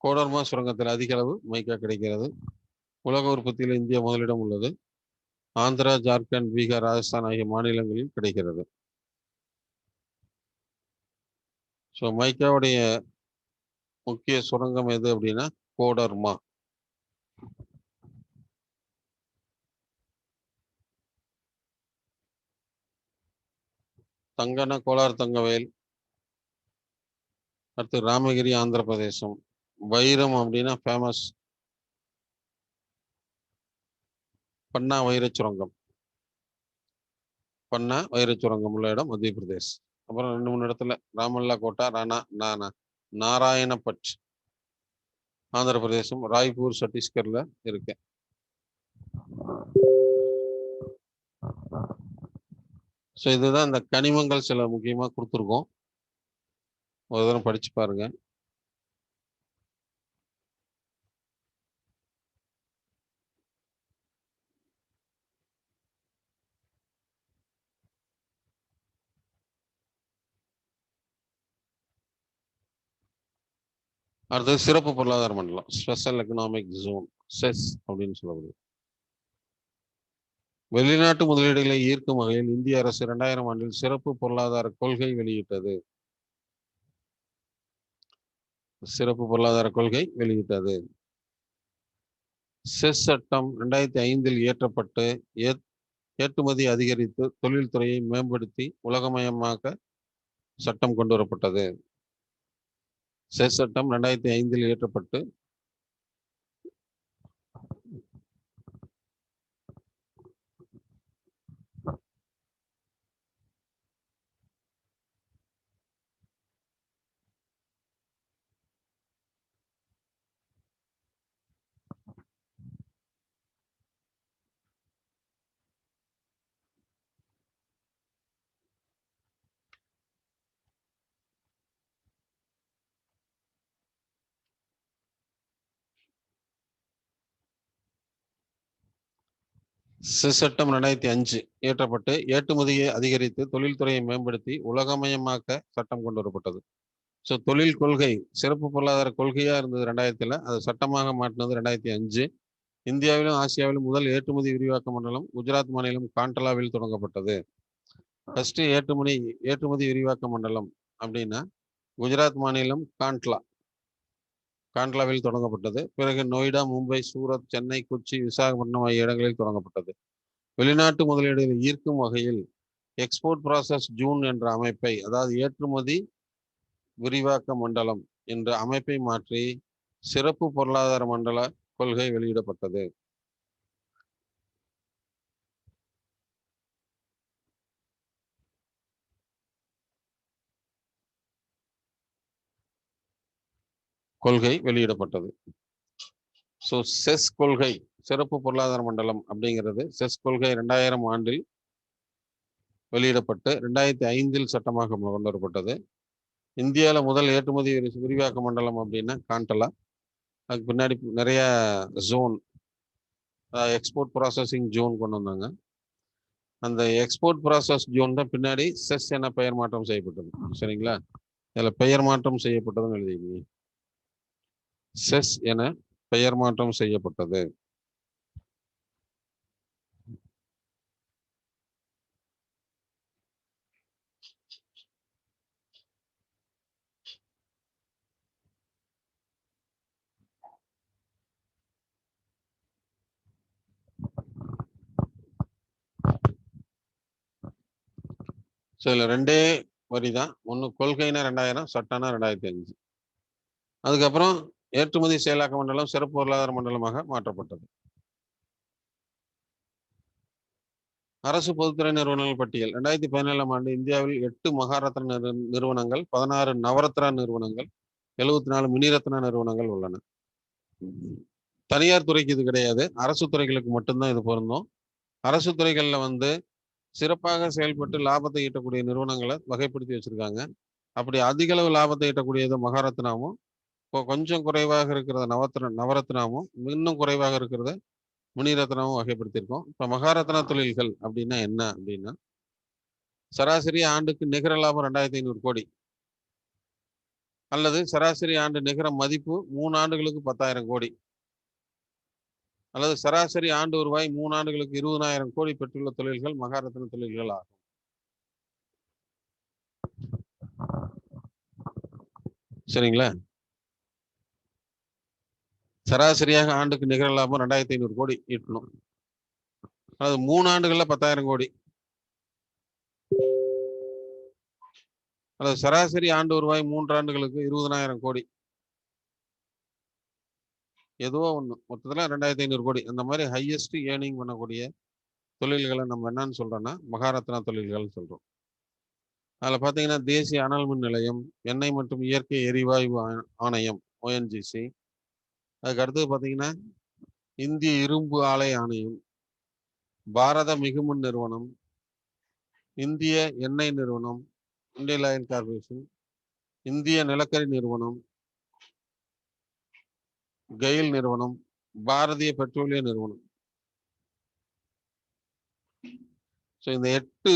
கோடர்மா சுரங்கத்தில் அதிக அளவு மைக்கா கிடைக்கிறது. உலக உற்பத்தியில் இந்தியா முதலிடம் உள்ளது. ஆந்திரா, ஜார்க்கண்ட், பீகார், ராஜஸ்தான் ஆகிய மாநிலங்களில் கிடைக்கிறது. ஸோ மைக்காவுடைய முக்கிய சுரங்கம் எது அப்படின்னா கோடர்மா. தங்கன கோலார் தங்கவேல். அடுத்து ராமகிரி, ஆந்திர பிரதேசம். வைரம் அப்படின்னா ஃபேமஸ் பன்னா வைரச் சுரங்கம். பன்னா வைரச் சுரங்கம் உள்ள இடம் மத்திய பிரதேஷ். அப்புறம் 2-3 இடத்துல ராமல்லா கோட்டா, நாராயணபட் ஆந்திர பிரதேசம், ராய்ப்பூர் சத்தீஸ்கர்ல இருக்கு. ஸோ இதுதான் இந்த கனிமங்கள் சில முக்கியமாக கொடுத்துருக்கோம். ஒரு தடவை படிச்சு பாருங்க. அடுத்தது சிறப்பு பொருளாதார மண்டலம், ஸ்பெஷல் எக்கனாமிக் ஜோன், செஸ் அப்படின்னு சொல்லப்படுது. வெளிநாட்டு முதலீடுகளை ஈர்க்கும் வகையில் இந்திய அரசு 2000 ஆண்டில் சிறப்பு பொருளாதார கொள்கை வெளியிட்டது. சிறப்பு பொருளாதார கொள்கை வெளியிட்டது. செஸ் சட்டம் 2005 இயற்றப்பட்டு ஏற்றுமதி அதிகரித்து தொழில்துறையை மேம்படுத்தி உலகமயமாக்க சட்டம் கொண்டு வரப்பட்டது. செஸ் சட்டம் 2005 இயற்றப்பட்டு செஸ் சட்டம் 2005 இயற்றப்பட்டு ஏற்றுமதியை அதிகரித்து தொழில்துறையை மேம்படுத்தி உலகமயமாக்க சட்டம் கொண்டு வரப்பட்டது. ஸோ தொழில் கொள்கை சிறப்பு பொருளாதார கொள்கையா இருந்தது 2000, அது சட்டமாக மாற்றினது 2005. இந்தியாவிலும் ஆசியாவிலும் முதல் ஏற்றுமதி விரிவாக்க மண்டலம் குஜராத் மாநிலம் காண்டலாவில் தொடங்கப்பட்டது. ஃபர்ஸ்ட் ஏற்றுமதி விரிவாக்க மண்டலம் அப்படின்னா குஜராத் மாநிலம் காண்ட்லாவில் தொடங்கப்பட்டது. பிறகு நொய்டா, மும்பை, சூரத், சென்னை, கொச்சி, விசாகப்பட்டினம் ஆகிய இடங்களில் தொடங்கப்பட்டது. வெளிநாட்டு முதலீடுகளை ஈர்க்கும் வகையில் எக்ஸ்போர்ட் ப்ராசஸ் ஜூன் என்ற அமைப்பை, அதாவது ஏற்றுமதி விரிவாக்க மண்டலம் என்ற அமைப்பை மாற்றி சிறப்பு பொருளாதார மண்டல கொள்கை வெளியிடப்பட்டது. ஸோ செஸ் கொள்கை சிறப்பு பொருளாதார மண்டலம் அப்படிங்கிறது செஸ் கொள்கை 2000 ஆண்டில் வெளியிடப்பட்டு 2005 சட்டமாக கொண்டு வரப்பட்டது. இந்தியாவில் முதல் ஏற்றுமதி விரிவாக்க மண்டலம் அப்படின்னா காண்டலா. அதுக்கு பின்னாடி நிறைய ஜோன், எக்ஸ்போர்ட் ப்ராசஸிங் ஜோன் கொண்டு வந்தாங்க. அந்த எக்ஸ்போர்ட் ப்ராசஸ் ஜோன் தான் பின்னாடி செஸ் என பெயர் மாற்றம் செய்யப்பட்டது. சரிங்களா? இதில் பெயர் மாற்றம் செய்யப்பட்டதுன்னு எழுதிங்க. செஸ் என பெயர் மாற்றம் செய்யப்பட்டது. ஸோ இதில் 2 வரி தான். ஒன்று கொள்கைனா 2000, சட்டம்னா 2005. அதுக்கப்புறம் ஏற்றுமதி செயலாக்க மண்டலம் சிறப்பு பொருளாதார மண்டலமாக மாற்றப்பட்டது. அரசு பொதுத்துறை நிறுவனங்கள் பட்டியல் 2017 ஆண்டு இந்தியாவில் 8 மகாரத்னா நிறுவனங்கள், 16 நவரத்னா நிறுவனங்கள், 74 மினிரத்னா நிறுவனங்கள் உள்ளன. தனியார் துறைக்கு இது கிடையாது, அரசு துறைகளுக்கு மட்டும்தான் இது பொருந்தும். அரசு துறைகளில் சிறப்பாக செயல்பட்டு லாபத்தை ஈட்டக்கூடிய நிறுவனங்களை வகைப்படுத்தி வச்சிருக்காங்க. அப்படி அதிக அளவு லாபத்தை ஈட்டக்கூடியது மகாரத்னாவும், இப்போ கொஞ்சம் குறைவாக இருக்கிறத நவரத்னாவும், இன்னும் குறைவாக இருக்கிறத மினிரத்னாவும் வகைப்படுத்தியிருக்கோம். இப்போ மகாரத்னா தொழில்கள் அப்படின்னா என்ன அப்படின்னா, சராசரி ஆண்டுக்கு நிகர லாபம் 2500 கோடி, அல்லது சராசரி ஆண்டு நிகர மதிப்பு 3 ஆண்டுகளுக்கு 10,000 கோடி, அல்லது சராசரி ஆண்டு வருவாய் 3 ஆண்டுகளுக்கு 20,000 கோடி பெற்றுள்ள தொழில்கள் மகாரத்னா தொழில்கள் ஆகும். சரிங்களா? சராசரியாக ஆண்டுக்கு நிகர லாபம் 2500 கோடி ஈட்டணும். அது 3 ஆண்டுகள்ல 10,000 கோடி, அல்லது சராசரி ஆண்டு வருவாய் 3 ஆண்டுகளுக்கு 20,000 கோடி, ஏதோ ஒண்ணு மொத்தத்துல 2,500 கோடி. அந்த மாதிரி ஹையஸ்ட் ஏர்னிங் பண்ணக்கூடிய தொழில்களை நம்ம என்னன்னு சொல்றோம்னா மகாரத்னா தொழில்கள் சொல்றோம். அதுல பாத்தீங்கன்னா தேசிய அனல் மின் நிலையம், எண்ணெய் மற்றும் இயற்கை எரிவாயு ஆணையம் ONGC, அதுக்கு அடுத்தது பாத்தீங்கன்னா இந்திய இரும்பு ஆலை ஆணையம், பாரத மிகுமின் நிறுவனம், இந்திய எண்ணெய் நிறுவனம் இந்தியன் ஆயில் கார்பரேஷன், இந்திய நிலக்கரி நிறுவனம், கெயில் நிறுவனம், பாரதிய பெட்ரோலிய நிறுவனம். ஸோ இந்த 8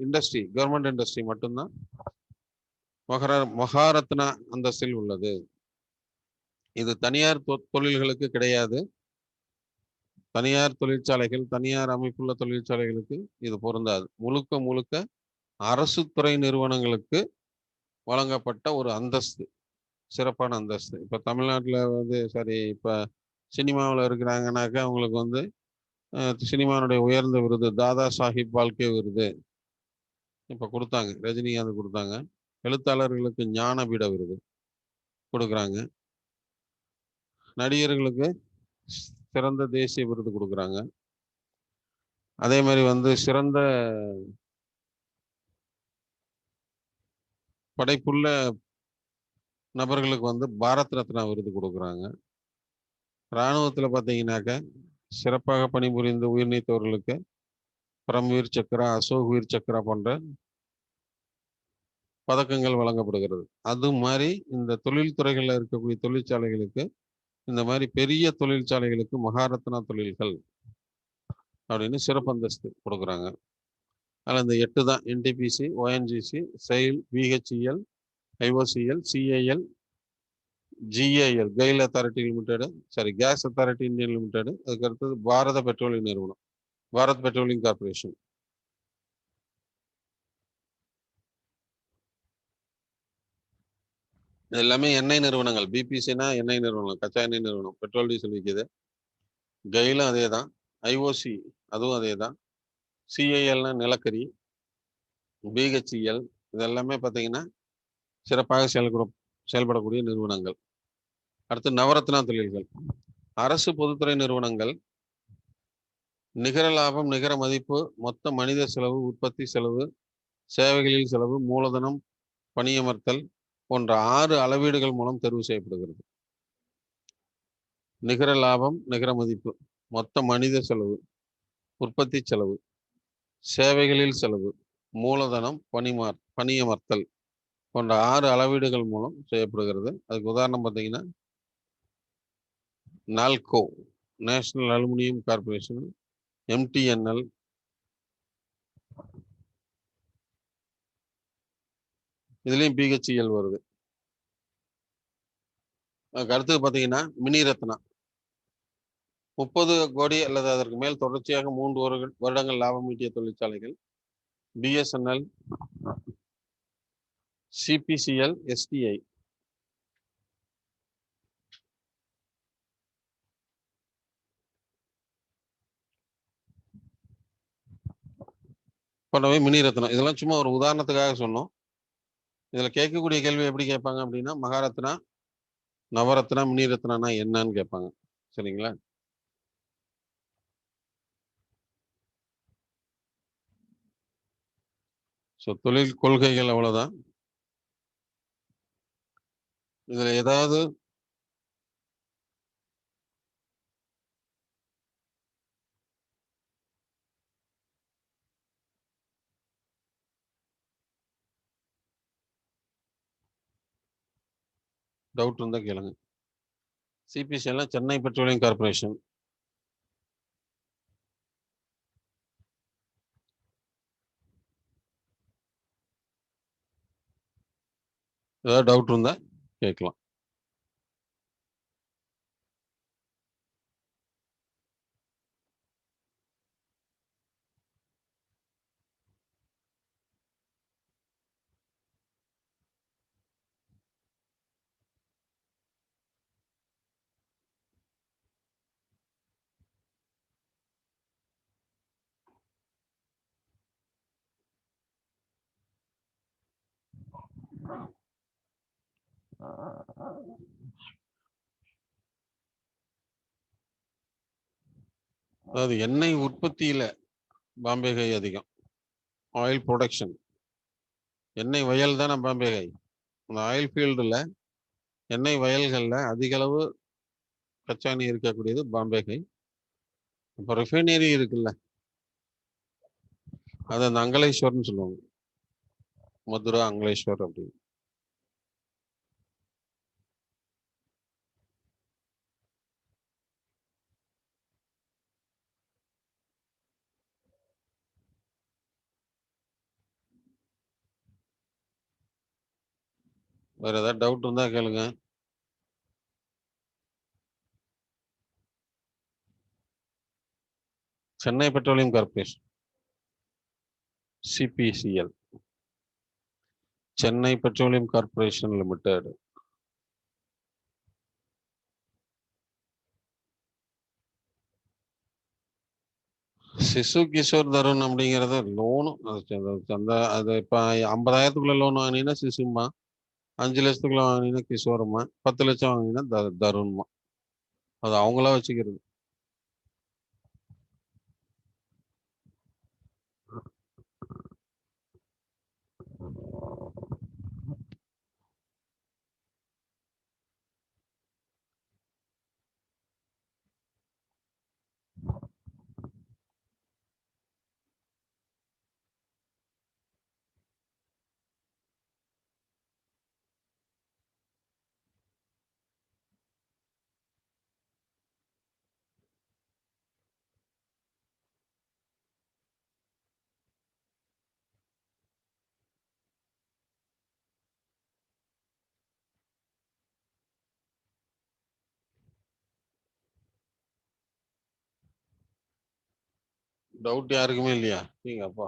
இண்டஸ்ட்ரி, கவர்மெண்ட் இண்டஸ்ட்ரி மட்டும்தான் மகாரத்னா அந்தஸ்தில் உள்ளது. இது தனியார் தொழில்களுக்கு கிடையாது. தனியார் தொழிற்சாலைகள், தனியார் அமைப்புள்ள தொழிற்சாலைகளுக்கு இது பொருந்தாது. முழுக்க முழுக்க அரசு துறை நிறுவனங்களுக்கு வழங்கப்பட்ட ஒரு அந்தஸ்து, சிறப்பான அந்தஸ்து. இப்போ தமிழ்நாட்டில் சரி, இப்போ சினிமாவில் இருக்கிறாங்கனாக்கா அவங்களுக்கு சினிமாவுடைய உயர்ந்த விருது தாதா சாஹிப் பால்கே விருது இப்போ கொடுத்தாங்க, ரஜினிகாந்த் கொடுத்தாங்க. எழுத்தாளர்களுக்கு ஞானபீட விருது கொடுக்குறாங்க. நடிகர்களுக்கு சிறந்த தேசிய விருது கொடுக்குறாங்க. அதே மாதிரி சிறந்த படைப்புள்ள நபர்களுக்கு பாரத் ரத்னா விருது கொடுக்குறாங்க. இராணுவத்தில் பார்த்தீங்கன்னாக்க சிறப்பாக பணிபுரிந்து உயிர் நீத்தவர்களுக்கு பரம்வீர் சக்ரா, அசோக் வீர் சக்ரா போன்ற பதக்கங்கள் வழங்கப்படுகிறது. அது மாதிரி இந்த தொழில்துறைகளில் இருக்கக்கூடிய தொழிற்சாலைகளுக்கு, இந்த மாதிரி பெரிய தொழிற்சாலைகளுக்கு மகாரத்னா தொழில்கள் அப்படின்னு சிறப்பு அந்தஸ்து கொடுக்குறாங்க. அதில் இந்த 8 தான் NTPC, ONGC, SAIL, BHEL, IOCL, CIL, GAL, GAIL authority limited, sorry gas authority Indian limited, அதுக்கு அடுத்தது பாரத பெட்ரோலியம் நிறுவனம், பாரத் பெட்ரோலியம் கார்பரேஷன். எல்லாமே எண்ணெய் நிறுவனங்கள். பிபிசினா எண்ணெய் நிறுவனம், கச்சா எண்ணெய் நிறுவனம், பெட்ரோல் டீசல் விற்கிது. கெயிலும் அதே தான். ஐஓசி அதுவும் அதே தான். சிஐஎல்னா நிலக்கரி, பிஹெச்இஎல் இது எல்லாமே பார்த்தீங்கன்னா சிறப்பாக செயல்படக்கூடிய நிறுவனங்கள். அடுத்து நவரத்னா தொழில்கள். அரசு பொதுத்துறை நிறுவனங்கள் நிகர லாபம், நிகர மதிப்பு, மொத்த மனித செலவு, உற்பத்தி செலவு, சேவைகளில் செலவு, மூலதனம், பணியமர்த்தல் போன்ற 6 அளவீடுகள் மூலம் தேர்வு செய்யப்படுகிறது. நிகர லாபம், நிகர மதிப்பு, மொத்த மனித செலவு, உற்பத்தி செலவு, சேவைகளில் செலவு, மூலதனம், பணியமர்த்தல் போன்ற 6 அளவீடுகள் மூலம் செய்யப்படுகிறது. அதுக்கு உதாரணம் பார்த்தீங்கன்னா NALCO, national aluminium corporation, MTNL, இதுலேயும் பிஹெச்இஎல் வருது. அதுக்கு அடுத்தது பார்த்தீங்கன்னா மினிரத்னா, 30 கோடி அல்லது அதற்கு மேல் தொடர்ச்சியாக 3 வருடங்கள் லாபம் ஈட்டிய தொழிற்சாலைகள் பிஎஸ்என்எல், சிபிசிஎல், எஸ்டிஐ. போன்றவை மினிரத்னம். இதெல்லாம் சும்மா ஒரு உதாரணத்துக்காக சொன்னோம். இதில் கேட்கக்கூடிய கேள்வி எப்படி கேட்பாங்க அப்படின்னா, மகாரத்னா, நவரத்னா, மினிரத்னா என்னன்னு கேட்பாங்க. சரிங்களா? ஸோ தொழில் கொள்கைகள் அவ்வளோதான். இதில் ஏதாவது டவுட் இருந்தால் கேளுங்க. சிபிசிஎல்லாம் சென்னை பெட்ரோலியம் கார்பரேஷன். ஏதாவது டவுட் இருந்தால் கேட்கலாம். அதாவது எண்ணெய் உற்பத்தியில் பாம்பே ஹை அதிகம். ஆயில் ப்ரொடக்ஷன், எண்ணெய் வயல் தானே பாம்பே ஹை. அந்த ஆயில் ஃபீல்டில், எண்ணெய் வயல்களில் அதிக அளவு கச்சா எண்ணெய் இருக்கக்கூடியது பாம்பே ஹை. இப்போ ரிஃபைனரி இருக்குல்ல, அது அந்த அங்கலேஸ்வர்னு சொல்லுவாங்க, மதுரா அங்கலேஸ்வர் அப்படின்னு. வேற ஏதாவது டவுட் இருந்தா கேளுங்க. Chennai petroleum corporation, CPCL, Chennai petroleum corporation limited. சிசு கிஷோர் தருண் அப்படிங்கிறது லோனு. அது இப்போ 50,000க்குள்ள லோன் வாங்கினீங்கன்னா சிசுமா, 5 லட்சத்துக்குள்ள வாங்கினீங்கன்னா கிஷோருமா, 10 லட்சம் வாங்கினீங்கன்னா தருண்மா. அது அவங்களா வச்சுக்கிறது. டவுட் யாருக்குமே இல்லையா? நீங்க அப்பா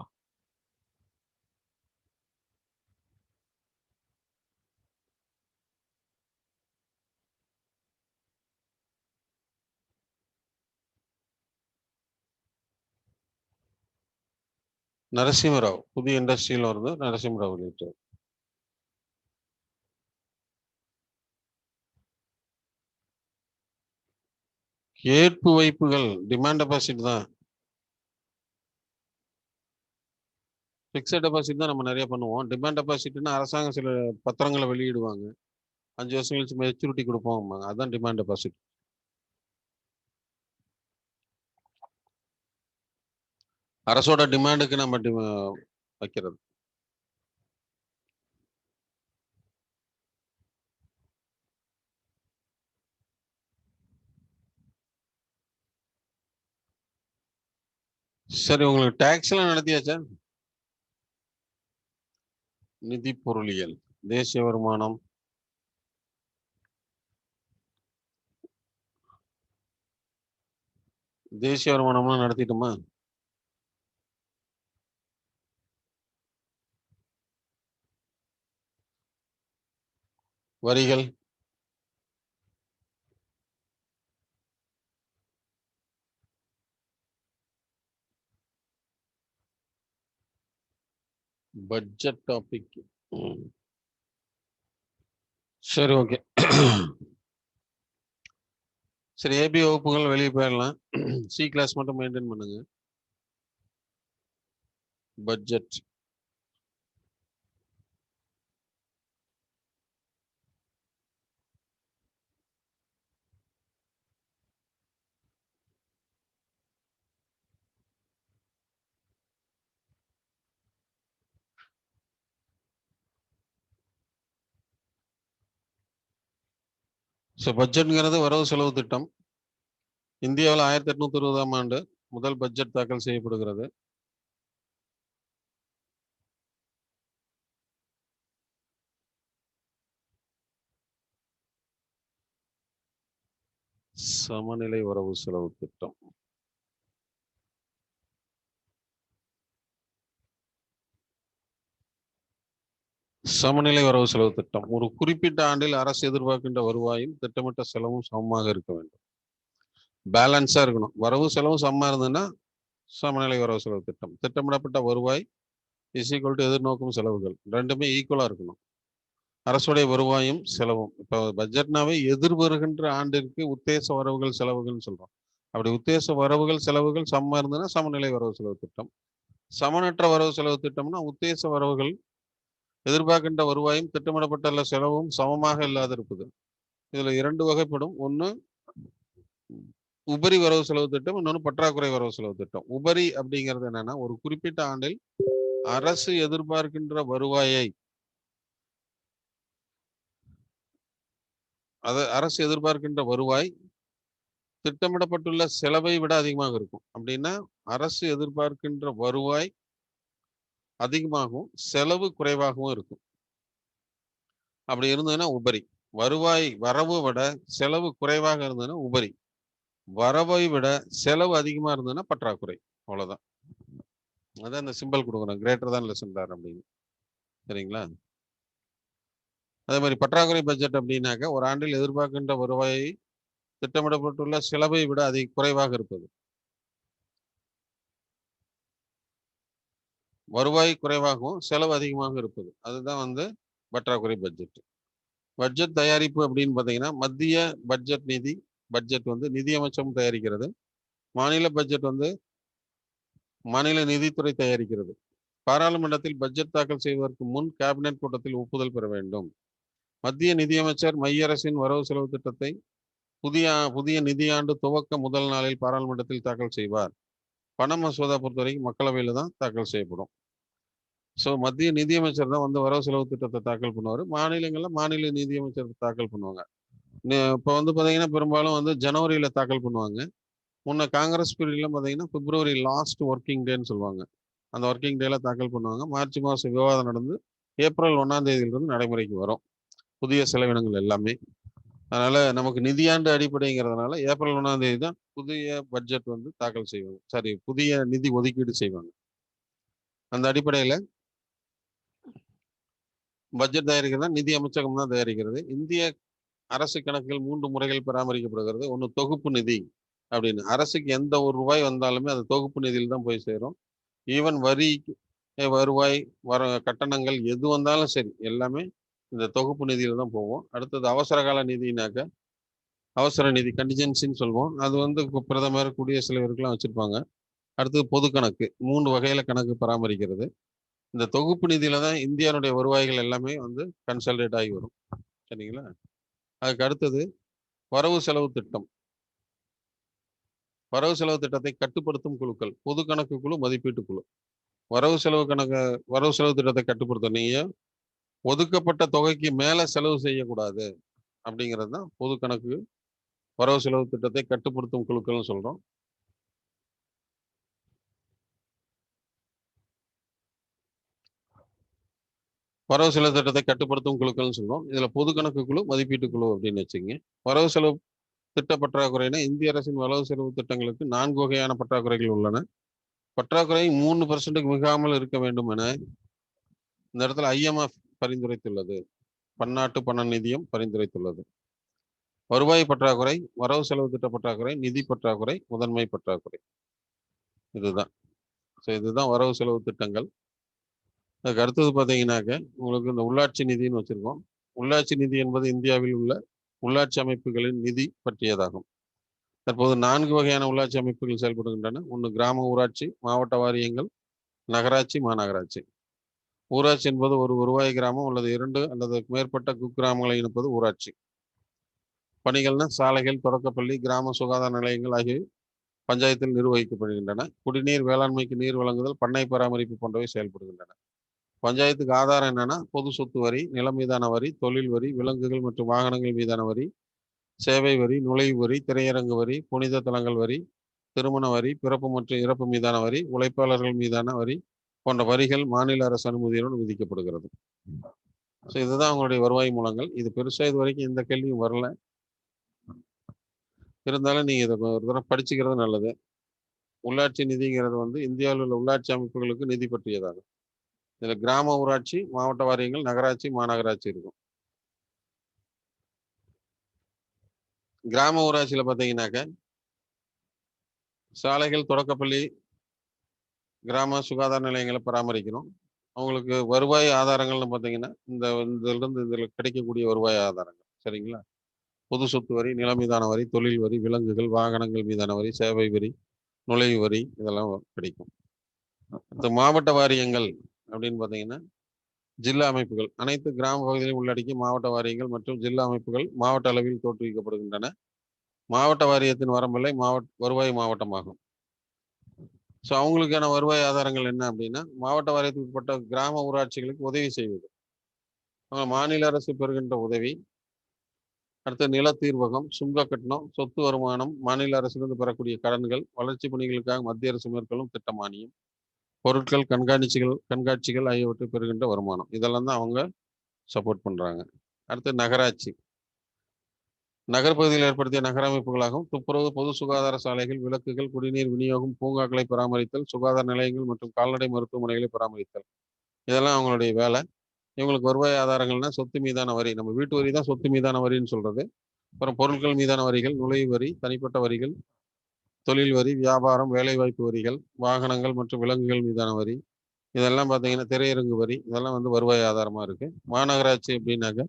நரசிம்மராவ் புதிய இண்டஸ்ட்ரியில் வருது. நரசிம்மராவ் வெளியிட்டார். ஏற்பு வைப்புகள் டிமாண்ட் டெபாசிட் தான். பிக்சட் டெபாசிட் தான் நம்ம நிறைய பண்ணுவோம். டிமாண்ட் டெபாசிட்னா அரசாங்கம் சில பத்திரங்களை வெளியிடுவாங்க, 5 வருஷம் கழிச்சு மெச்சூரிட்டி கொடுப்போம், அதான் டிமாண்ட் டெபாசிட். அரசோட டிமாண்டுக்கு நம்ம வைக்கிறது. சரி, உங்களுக்கு டாக்ஸ் எல்லாம் நடத்தியாச்சா? நிதி பொருளியல், தேசிய வருமானம், தேசிய வருமானம்லாம் நடத்திட்டுமா? வரிகள், பட்ஜெட் டாபிக். சரி, ஓகே. சரி, ஏபி வகுப்புகள் வெளியே போயிடலாம். சி கிளாஸ் மட்டும் மெயின்டைன் பண்ணுங்க. பட்ஜெட், ஸோ பட்ஜெட்ங்கிறது வரவு செலவு திட்டம். இந்தியாவில் 1820ஆம் ஆண்டு முதல் பட்ஜெட் தாக்கல் செய்யப்படுகிறது. சமநிலை வரவு செலவு திட்டம். சமநிலை வரவு செலவு திட்டம் ஒரு குறிப்பிட்ட ஆண்டில் அரசு எதிர்பார்க்கின்ற வருவாயும் திட்டமிட்ட செலவும் சமமாக இருக்க வேண்டும். பேலன்ஸா இருக்கணும். வரவு செலவும் சமமா இருந்ததுன்னா சமநிலை வரவு செலவு திட்டம். திட்டமிடப்பட்ட வருவாய் = எதிர்நோக்கும் செலவுகள், ரெண்டுமே ஈக்குவலா இருக்கணும். அரசுடைய வருவாயும் செலவும். இப்போ பட்ஜெட்னாவே எதிர்வருகின்ற ஆண்டிற்கு உத்தேச வரவுகள் செலவுகள்னு சொல்றோம். அப்படி உத்தேச வரவுகள் செலவுகள் சமமா இருந்ததுன்னா சமநிலை வரவு செலவு திட்டம். சமனற்ற வரவு செலவு திட்டம்னா உத்தேச வரவுகள் எதிர்பார்க்கின்ற வருவாயும் திட்டமிடப்பட்ட செலவும் சமமாக இல்லாத இருப்பது. இதுல 2 வகைப்படும். ஒன்று உபரி வரவு செலவு திட்டம், இன்னொன்று பற்றாக்குறை வரவு செலவு திட்டம். உபரி அப்படிங்கிறது என்னன்னா, ஒரு குறிப்பிட்ட ஆண்டில் அரசு எதிர்பார்க்கின்ற வருவாயை, அரசு எதிர்பார்க்கின்ற வருவாய் திட்டமிடப்பட்டுள்ள செலவை விட அதிகமாக இருக்கும். அப்படின்னா அரசு எதிர்பார்க்கின்ற வருவாய் அதிகமாகவும் செலவு குறைவாகவும் இருக்கும். அப்படி இருந்ததுன்னா உபரி. வருவாய் வரவு விட செலவு குறைவாக இருந்ததுன்னா உபரி. வரவை விட செலவு அதிகமா இருந்ததுன்னா பற்றாக்குறை. அவ்வளவுதான். அதான் இந்த சிம்பிள் கொடுக்குறோம், கிரேட்டர் தான் லெஸ் தேன் அப்படின்னு. சரிங்களா? அதே மாதிரி பற்றாக்குறை பட்ஜெட் அப்படின்னாக்க ஒரு ஆண்டில் எதிர்பார்க்கின்ற வருவாயை திட்டமிடப்பட்டுள்ள செலவை விட அதிக குறைவாக இருப்பது. வருவாய் குறைவாகவும் செலவு அதிகமாக இருப்பது. அதுதான் பற்றாக்குறை பட்ஜெட். பட்ஜெட் தயாரிப்பு அப்படின்னு பார்த்தீங்கன்னா, மத்திய பட்ஜெட் நிதி அமைச்சகம் தயாரிக்கிறது. மாநில பட்ஜெட் மாநில நிதித்துறை தயாரிக்கிறது. பாராளுமன்றத்தில் பட்ஜெட் தாக்கல் செய்வதற்கு முன் கேபினெட் கூட்டத்தில் ஒப்புதல் பெற வேண்டும். மத்திய நிதியமைச்சர் மைய அரசின் வரவு செலவு திட்டத்தை புதிய நிதியாண்டு துவக்க முதல் நாளில் பாராளுமன்றத்தில் தாக்கல் செய்வார். பண மசோதா பொறுத்தவரைக்கும் மக்களவையில் தான் தாக்கல் செய்யப்படும். ஸோ மத்திய நிதியமைச்சர் தான் வரவு செலவு திட்டத்தை தாக்கல் பண்ணுவார். மாநிலங்களில் மாநில நிதியமைச்சர் தாக்கல் பண்ணுவாங்க. இப்போ பார்த்தீங்கன்னா பெரும்பாலும் ஜனவரியில் தாக்கல் பண்ணுவாங்க. முன்ன காங்கிரஸ் பீரியட்லாம் பார்த்தீங்கன்னா பிப்ரவரி லாஸ்ட் ஒர்க்கிங் டேன்னு சொல்லுவாங்க. அந்த ஒர்க்கிங் டேல தாக்கல் பண்ணுவாங்க. மார்ச் மாதம் விவாதம் நடந்து ஏப்ரல் 1ஆம் தேதியிலிருந்து நடைமுறைக்கு வரும் புதிய செலவினங்கள் எல்லாமே. அதனால நமக்கு நிதியாண்டு அடிப்படைங்கிறதுனால ஏப்ரல் 1ஆம் தேதி தான் புதிய பட்ஜெட் வந்து தாக்கல் செய்வாங்க. சாரி, புதிய நிதி ஒதுக்கீடு செய்வாங்க. அந்த அடிப்படையில பட்ஜெட் தயாரிக்கிறதா நிதி அமைச்சகம் தான் தயாரிக்கிறது. இந்திய அரசு கணக்குகள் 3 முறைகள் பராமரிக்கப்படுகிறது. ஒன்று தொகுப்பு நிதி அப்படின்னு. அரசுக்கு எந்த ஒரு ரூபாய் வந்தாலுமே அது தொகுப்பு நிதியில் தான் போய் சேரும். ஈவன் வரி, வருவாய், கட்டணங்கள் எது வந்தாலும் சரி எல்லாமே இந்த தொகுப்பு நிதியில தான் போவோம். அடுத்தது அவசர கால நிதினாக்க அவசர நிதி கண்டிஜென்சின்னு சொல்லுவோம். அது வந்து பிரதமர், குடியரசுத் தலைவருக்குலாம் வச்சிருப்பாங்க. அடுத்தது பொது கணக்கு. 3 வகையில கணக்கு பராமரிக்கிறது. இந்த தொகுப்பு நிதியில தான் இந்தியாவுடைய வருவாய்கள் எல்லாமே வந்து கன்சாலிடேட் ஆகி வரும். சரிங்களா? அதுக்கு அடுத்தது வரவு செலவு திட்டம். வரவு செலவு திட்டத்தை கட்டுப்படுத்தும் குழுக்கள். பொது கணக்கு குழு, மதிப்பீட்டு குழு. வரவு செலவு திட்டத்தை கட்டுப்படுத்த நீங்க ஒதுக்கப்பட்ட தொகைக்கு மேல செலவு செய்யக்கூடாது அப்படிங்கிறது தான் பொது கணக்கு வரவு செலவு திட்டத்தை கட்டுப்படுத்தும் குழுக்கள்னு சொல்றோம். வரவு செலவு திட்டத்தை கட்டுப்படுத்தும் குழுக்கள்னு சொல்றோம். இதுல பொது கணக்கு குழு, மதிப்பீட்டு குழு அப்படின்னு வச்சுங்க. வரவு செலவு திட்ட பற்றாக்குறைனா இந்திய அரசின் வரவு செலவு திட்டங்களுக்கு 4 வகையான பற்றாக்குறைகள் உள்ளன. பற்றாக்குறை 3% மிகாமல் இருக்க வேண்டும் என இந்த இடத்துல IMF பரிந்துரைத்துள்ளது. பன்னாட்டு பண நிதியம் பரிந்துரைத்துள்ளது. வருவாய் பற்றாக்குறை, வரவு செலவு திட்ட பற்றாக்குறை, நிதி பற்றாக்குறை, முதன்மை பற்றாக்குறை. இதுதான். இதுதான் வரவு செலவு திட்டங்கள். அதுக்கு அடுத்தது பார்த்தீங்கன்னாக்க உங்களுக்கு இந்த உள்ளாட்சி நிதின்னு வச்சிருக்கோம். உள்ளாட்சி நிதி என்பது இந்தியாவில் உள்ள உள்ளாட்சி அமைப்புகளின் நிதி பற்றியதாகும். தற்போது 4 வகையான உள்ளாட்சி அமைப்புகள் செயல்படுகின்றன. ஒன்று கிராம ஊராட்சி, மாவட்ட வாரியங்கள், நகராட்சி, மாநகராட்சி. ஊராட்சி என்பது ஒரு வருவாய் கிராமம் அல்லது 2 அல்லது மேற்பட்ட குக்கிராமங்களை இணைப்பது ஊராட்சி. பணிகள்னா சாலைகள், தொடக்கப்பள்ளி, கிராம சுகாதார நிலையங்கள் ஆகியவை பஞ்சாயத்தில் நிர்வகிக்கப்படுகின்றன. குடிநீர், வேளாண்மைக்கு நீர் வழங்குதல், பண்ணை பராமரிப்பு போன்றவை செயல்படுகின்றன. பஞ்சாயத்துக்கு ஆதாரம் என்னன்னா பொது சொத்து வரி, நிலம் மீதான வரி, தொழில் வரி, விலங்குகள் மற்றும் வாகனங்கள் மீதான வரி, சேவை வரி, நுழைவு வரி, திரையரங்கு வரி, புனித தலங்கள் வரி, திருமண வரி, பிறப்பு மற்றும் இறப்பு மீதான வரி, உழைப்பாளர்கள் மீதான வரி போன்ற வரிகள் மாநில அரசு அனுமதியுடன் விதிக்கப்படுகிறது. இதுதான் அவங்களுடைய வருவாய் மூலங்கள். இது பெருசா இது வரைக்கும் எந்த கேள்வியும் வரல. இருந்தாலும் நீங்க இதை ஒரு தடவை படிச்சுக்கிறது நல்லது. உள்ளாட்சி நிதிங்கிறது வந்து இந்தியாவில் உள்ள உள்ளாட்சி அமைப்புகளுக்கு நிதி பற்றியதாகும். இதுல கிராம ஊராட்சி, மாவட்ட வாரியங்கள், நகராட்சி, மாநகராட்சி இருக்கும். கிராம ஊராட்சியில பாத்தீங்கன்னாக்க சாலைகள், தொடக்கப்பள்ளி, கிராம சுகாதார நிலையங்களை பராமரிக்கணும். அவங்களுக்கு வருவாய் ஆதாரங்கள்னு பார்த்தீங்கன்னா இதில் கிடைக்கக்கூடிய வருவாய் ஆதாரங்கள். சரிங்களா? பொது சொத்து வரி, நிலம் மீதான வரி, தொழில் வரி, விலங்குகள், வாகனங்கள் மீதான வரி, சேவை வரி, நுழைவு வரி இதெல்லாம் கிடைக்கும். இந்த மாவட்ட வாரியங்கள் அப்படின்னு பார்த்தீங்கன்னா ஜில்லா அமைப்புகள் அனைத்து கிராம பகுதிகளையும் உள்ளடக்கி மாவட்ட வாரியங்கள் மற்றும் ஜில்லா அமைப்புகள் மாவட்ட அளவில் தோற்றுவிக்கப்படுகின்றன. மாவட்ட வாரியத்தின் வரம்பில்லை வருவாய் மாவட்டமாகும். ஸோ அவங்களுக்கான வருவாய் ஆதாரங்கள் என்ன அப்படின்னா மாவட்ட வாரியத்துக்கு உட்பட்ட கிராம ஊராட்சிகளுக்கு உதவி செய்வது, மாநில அரசு பெறுகின்ற உதவி, அடுத்து நிலத்தீர்வகம், சுங்க கட்டணம், சொத்து வருமானம், மாநில அரசிலிருந்து பெறக்கூடிய கடன்கள், வளர்ச்சி பணிகளுக்காக மத்திய அரசு மேற்கொள்ளும் திட்ட மானியம், பொருட்கள், கண்காட்சிகள் ஆகியவற்றை பெறுகின்ற வருமானம். இதெல்லாம் தான் அவங்க சப்போர்ட் பண்றாங்க. அடுத்து நகராட்சி. நகர்ப்பகுதியில் ஏற்படுத்திய நகர அமைப்புகளாகும் துப்புரவு, பொது சுகாதார சாலைகள், விளக்குகள், குடிநீர் விநியோகம், பூங்காக்களை பராமரித்தல், சுகாதார நிலையங்கள் மற்றும் கால்நடை மருத்துவமனைகளை பராமரித்தல். இதெல்லாம் அவங்களுடைய வேலை. இவங்களுக்கு வருவாய் ஆதாரங்கள்னா சொத்து மீதான வரி, நம்ம வீட்டு வரி தான் சொத்து மீதான வரின்னு சொல்றது. அப்புறம் பொருட்கள் மீதான வரிகள், நுழைவு வரி, தனிப்பட்ட வரிகள், தொழில் வரி, வியாபாரம், வேலைவாய்ப்பு வரிகள், வாகனங்கள் மற்றும் விலங்குகள் மீதான வரி, இதெல்லாம் பார்த்தீங்கன்னா திரையரங்கு வரி, இதெல்லாம் வந்து வருவாய் ஆதாரமா இருக்கு. மாநகராட்சி அப்படின்னாக்க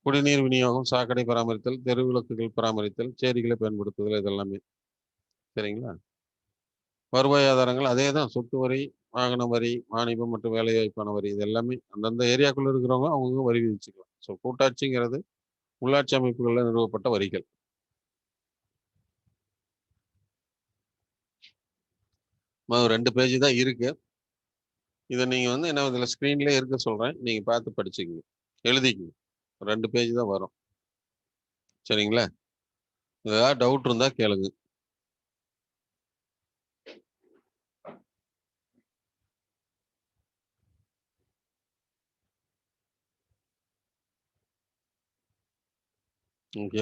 குடிநீர் விநியோகம், சாக்கடை பராமரித்தல், தெருவிளக்குகள் பராமரித்தல், சேரிகளை பயன்படுத்துதல், இதெல்லாமே. சரிங்களா? வருவாய் ஆதாரங்கள் அதே தான். சொத்து வரி, வாகன வரி, வாணிபம் மற்றும் வேலைவாய்ப்பான வரி, இது எல்லாமே அந்தந்த ஏரியாக்குள்ள இருக்கிறவங்க அவங்க வரி விதிச்சுக்கலாம். ஸோ கூட்டாட்சிங்கிறது உள்ளாட்சி அமைப்புகளில் நிறுவப்பட்ட வரிகள். 2 பேஜ் தான் இருக்கு. இதை நீங்க வந்து என்ன இதுல ஸ்கிரீன்லேயே இருக்க சொல்றேன், நீங்க பார்த்து படிச்சுக்கங்க, எழுதிக்கங்க. 2 பேஜ் தான் வரும். சரிங்களா? ஏதாவது டவுட் இருந்தா கேளுங்க.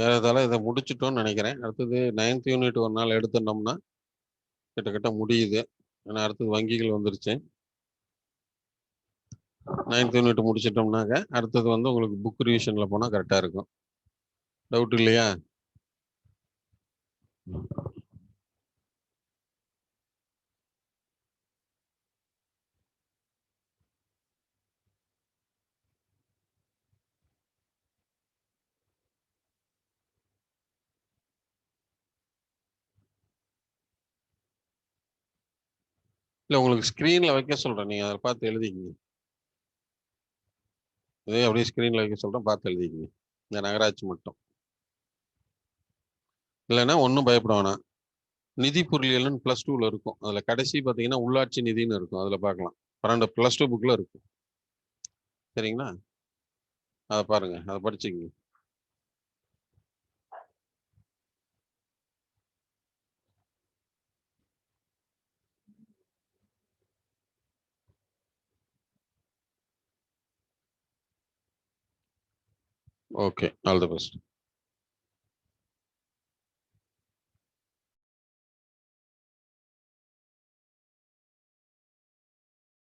ஏறதால இதை முடிச்சிட்டோம்னு நினைக்கிறேன். அடுத்தது 9th யூனிட் ஒரு நாள் எடுத்துட்டோம்னா கிட்டத்தட்ட முடியுது. ஏன்னா அடுத்தது வங்கிகள் வந்துருச்சு. 9th யூனிட் முடிச்சிட்டோம்னாக்க அடுத்தது வந்து உங்களுக்கு புக் ரிவிஷன்ல போனால் கரெக்டாக இருக்கும். டவுட் இல்லையா? இல்லை, உங்களுக்கு ஸ்க்ரீனில் வைக்க சொல்கிறேன், நீங்கள் அதை பார்த்து எழுதிக்கிங்க. இதே அப்படியே ஸ்க்ரீனில் வைக்க சொல்கிறேன், பார்த்து எழுதிக்கிங்க. இந்த நகராட்சி மட்டும். இல்லைன்னா ஒன்றும் பயப்பட வேணாம். நிதி பொருளியல்னு +2ல இருக்கும். அதில் கடைசி பார்த்தீங்கன்னா உள்ளாட்சி நிதின்னு இருக்கும். அதில் பார்க்கலாம். 12 +2 புக்கில் இருக்கும். சரிங்களா? அதை பாருங்க, அதை படிச்சுக்கங்க. Okay, all the best.